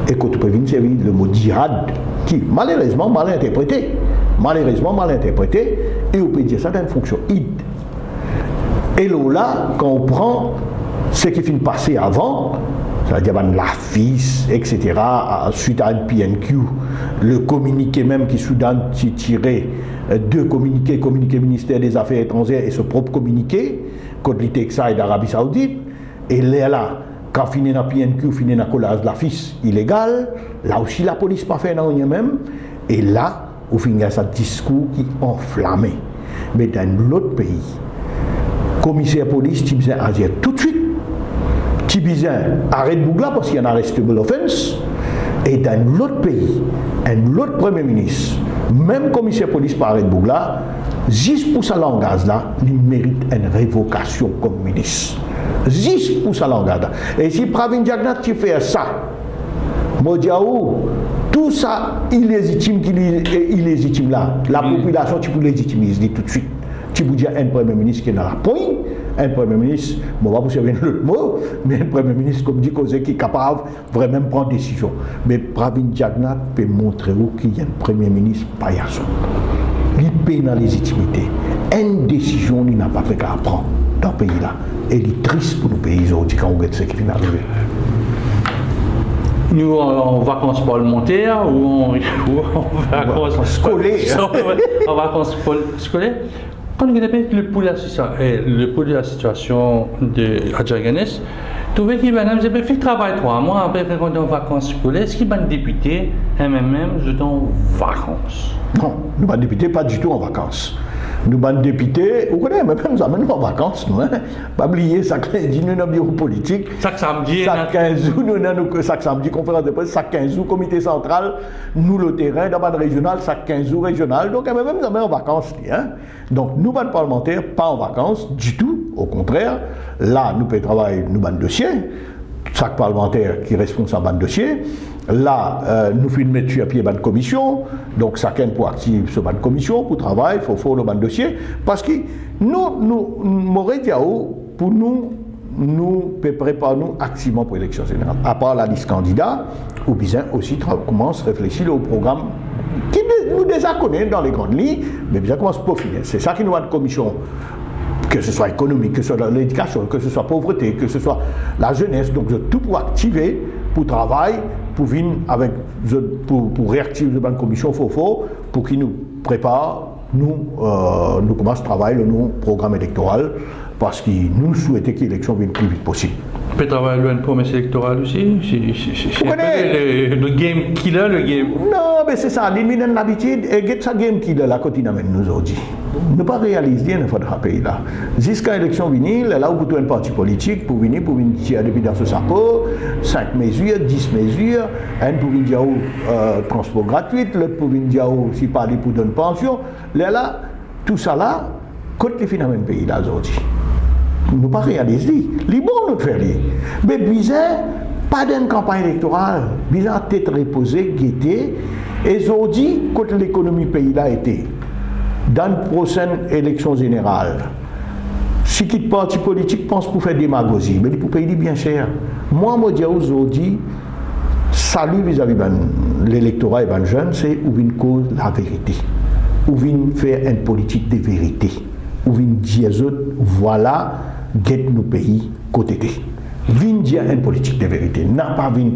et que tu peux venir servir le mot djihad qui malheureusement mal interprété et on peut dire ça dans une fonction id. Et là, quand on prend ce qui finit passer avant, c'est-à-dire la FIS, etc., suite à un PNQ, le communiqué même qui soudain tiré deux communiqués, communiqué ministère des Affaires étrangères et ce propre communiqué, contre l'Itexa et d'Arabie Saoudite, et là, quand fini dans PNQ, fini dans collage de la FIS illégal, là aussi la police pas fait rien même, et là, au final, ça discours qui enflammé. Mais dans l'autre pays, commissaire police, tu besoin agir tout de suite. Tu besoin arrête Bougla parce qu'il y a un arrestable offense. Et dans l'autre pays, un autre premier ministre, même commissaire police par arrête Bougla, juste pour sa langage là, il mérite une révocation comme ministre. Juste pour sa langage là. Et si Pravin Jagnat tu fais ça, Modiaou, tout ça illégitime illégitime là, la population tu peux légitimiser tout de suite. Tu peux dire un premier ministre qui est dans la poigne, un premier ministre, bon, on va vous servir un autre mot, mais un premier ministre, comme dit Kozé, qui est capable vraiment de prendre décision. Mais Pravin Jagnat peut montrer qu'il y a un premier ministre paillasson. Il paye dans la légitimité. Une décision, il n'a pas fait qu'à prendre dans ce pays-là. Et il est triste pour nos pays aujourd'hui quand on regarde ce qui vient d'arriver. Nous en vacances parlementaires ou en vacances scolaires. En vacances scolaires. Quand on regarde le pouls de la situation de Adjaganes, trouvez qu'il va fait travail 3 mois après quand on est en vacances scolaires. Est-ce qu'il va député MMM je en vacances? Non, nous ne député pas du tout en vacances. Nous sommes députés, vous connaissez, même nous amènons en vacances, nous. Pas oublier, chaque lundi, nous avons un bureau politique. Chaque samedi, chaque 15 jours, nous avons chaque samedi, conférence de presse, chaque 15 jours, comité central, nous le terrain, dans le régional, chaque 15 jours régional. Donc, même nous sommes en vacances. Hein. Donc, nous, les parlementaires, pas en vacances du tout. Au contraire, là, nous pouvons travailler, nous, les dossiers. Chaque parlementaire qui est responsable d'un dossier. Là, nous faisons mettre sur pied une commission, donc chacun pour activer ce ban commission pour travailler, il faut faire le ban dossier, parce que nous, pour nous préparons activement pour l'élection générale. À part la liste candidat, ou bien aussi commence à réfléchir au programme qui nous déjà connaît dans les grandes lignes, mais bien commence à peaufiner. C'est ça qui nous a une commission. Que ce soit économique, que ce soit l'éducation, que ce soit pauvreté, que ce soit la jeunesse, donc tout pour activer, pour travailler, pour venir avec, pour réactiver la commission FOFO, pour qu'ils nous préparent, nous commençons à travailler le nouveau programme électoral, parce que nous souhaitons que l'élection vienne le plus vite possible. On peut travailler une promesse électorale aussi. C'est le game killer, le game. Non, mais c'est ça, l'éminent l'habitude, et get ça game killer là, quand il amène nous aujourd'hui. Ne pas réaliser dans notre pays là. Jusqu'à l'élection venue, là où vous un parti politique pour venir tirer depuis dans ce chapeau, 5 mesures, 10 mesures, un pour venir dire transport gratuit, l'autre pour venir dire si parler pour donner pension. Là, tout ça là, quand les finalement le pays là aujourd'hui. Nous ne pas réaliser. Les bons nous faire. Mais bizarre, pas d'une campagne électorale. Bizarre, tête reposée, guettée. Et aujourd'hui, quand l'économie pays là était, dans la prochaine élection générale, si qui parti politique pense pour faire démagogie, mais pour payer bien cher. Moi, je dis aujourd'hui, salut vis-à-vis de l'électorat et des jeunes, c'est où une cause la vérité. Où vient faire une politique de vérité. Où vient dire aux autres, voilà, guette nos pays côté. Vient dire une politique de vérité. N'a pas vient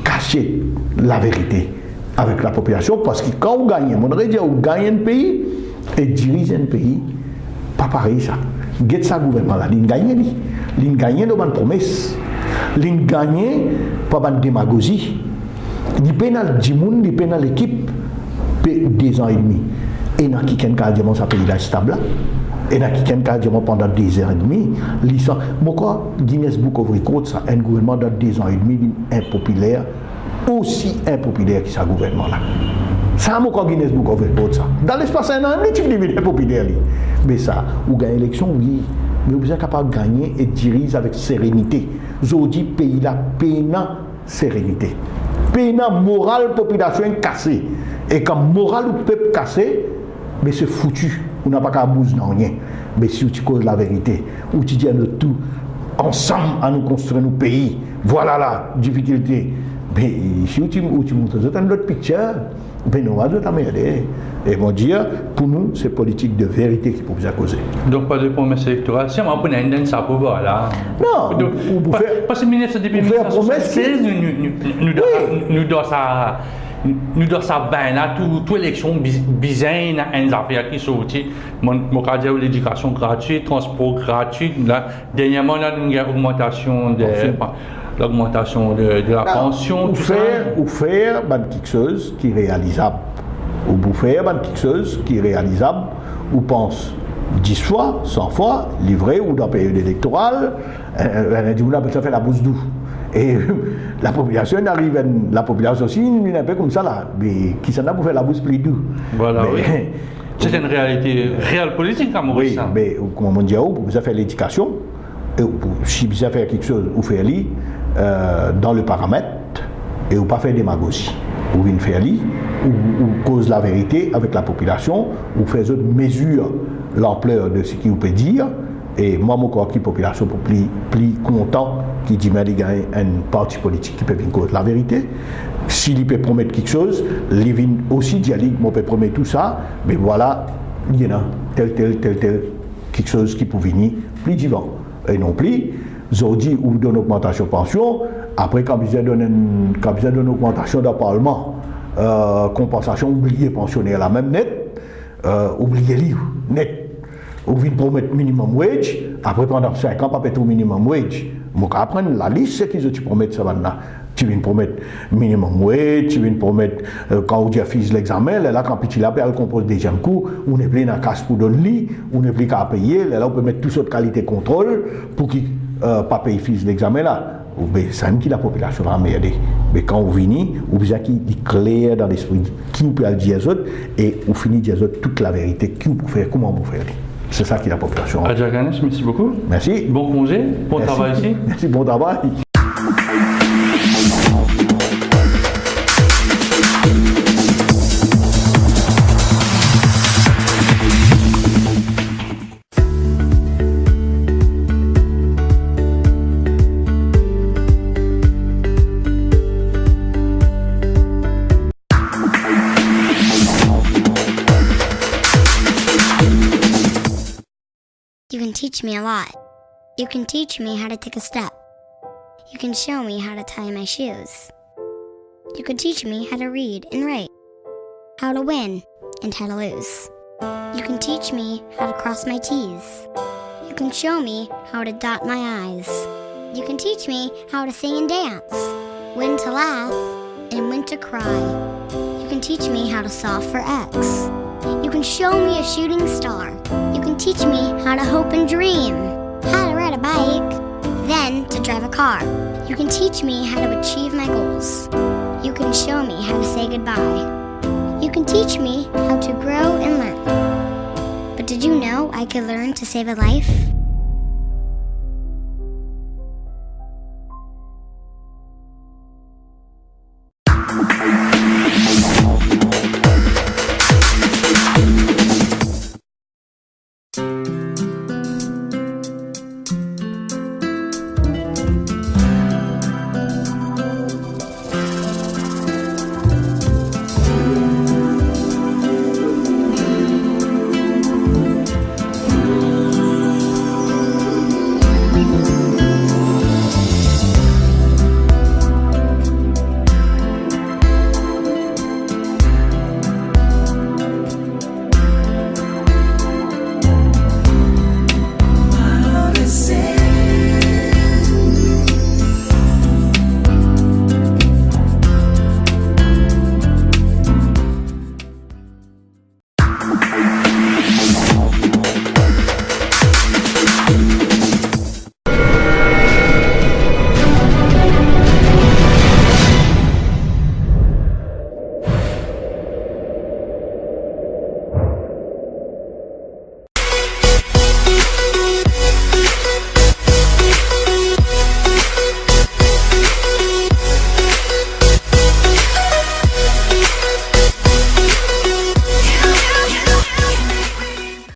cacher la vérité avec la population, parce que quand on gagne, on aurait dit on gagne un pays et dirige un pays, pas pareil ça. Guette ça gouvernement là, il gagne, il gagne dans une promesse, il gagne pas une démagogie. Il pénal du monde, il pénal l'équipe, 2 ans et demi. Et il y a quelqu'un qui a dit ça pays là stable là. Et il y a quelqu'un qui a dit pendant 2 ans et demi, pourquoi Guinness Book of Records, ça, un gouvernement dans 2 ans et demi impopulaire, aussi impopulaire que ce gouvernement là. Ça, pourquoi Guinness Book of Records, ça. Dans l'espace d'un an, il est impopulaire. Mais ça, vous gagnez l'élection, oui, mais vous êtes capable de gagner et de diriger avec sérénité. Aujourd'hui, pays là, peinant sérénité. Peinant morale, population cassée. Et quand morale ou peuple cassé, mais c'est foutu. On n'a pas qu'à bouger dans rien. Mais si tu causes la vérité, ou tu dis à nous tout, ensemble, à nous construire nos pays, voilà la difficulté. Mais si tu montres un autre picture, Ben nous, on doit m'aider. Et vont dire, pour nous, c'est politique de vérité qui peut vous causer. Donc, pas de promesse électorale. Si on a une ça pour voir là. Non, parce que depuis 1976, nous devons ça. Nous devons ça bien là, toute élection bizarre, une affaire qui sortit. Mon cas de l'éducation gratuite, transport gratuit. Là, dernièrement, là, nous avons l'augmentation de la pension. Ou faire quelque chose qui est réalisable. Ou pour faire quelque chose qui est réalisable, ou pense 10 fois, 100 fois, livré ou dans la période électorale, on a dit, on a fait la bourse d'où. Et la population arrive, la population aussi, est un peu comme ça là, mais qui s'en a pour faire la bourse plus d'où. Voilà, mais, oui. C'est une réalité réelle politique à Maurice. Oui, mais comme on dit, pour vous faire l'éducation, si vous faire quelque chose, vous faire dans le paramètre, et vous pas faire démagogie. Vous venez faire ou cause la vérité avec la population, ou faire autres mesures l'ampleur de ce qu'il peut dire, et moi, mon corps qui population pour plus content qui dit mais il y a un parti politique qui peut venir cause la vérité. S'il peut promettre quelque chose, il vient aussi dire moi peut promettre tout ça, mais voilà, il y a tel quelque chose qui peut venir plus vivant. Et non plus, Zodi ou d'une augmentation de pension, après quand vous avez une augmentation d'un parlement, compensation, oubliez pensionnaire la même net, oubliez livre net. Ou vient promettre minimum wage, après pendant 5 ans, pas payer au minimum wage. Donc après la liste, c'est qu'ils te promettent ça maintenant. Tu viens promettre minimum wage, tu viens promettre quand tu as fait l'examen, là quand tu l'as elle compose déjà un coup, on n'est plus dans la casse pour donner, on n'est plus qu'à payer, là on peut mettre toute sorte de qualité de contrôle pour qu'ils pas payer fils l'examen là. C'est même qui la population va m'aider. Mais quand on vient, on besoin qu'il est clair dans l'esprit qui on peut dire aux autres et on finit dire aux autres toute la vérité, qui on peut faire, comment on peut faire. C'est ça qui est la population. Adja Ganesh, merci beaucoup. Merci. Bon congé, bon travail ici. Merci, bon travail. You can teach me a lot. You can teach me how to take a step. You can show me how to tie my shoes. You can teach me how to read and write, how to win and how to lose. You can teach me how to cross my T's. You can show me how to dot my I's. You can teach me how to sing and dance, when to laugh and when to cry. You can teach me how to solve for X. You can show me a shooting star. You can teach me how to hope and dream, how to ride a bike, then to drive a car. You can teach me how to achieve my goals. You can show me how to say goodbye. You can teach me how to grow and learn. But did you know I could learn to save a life?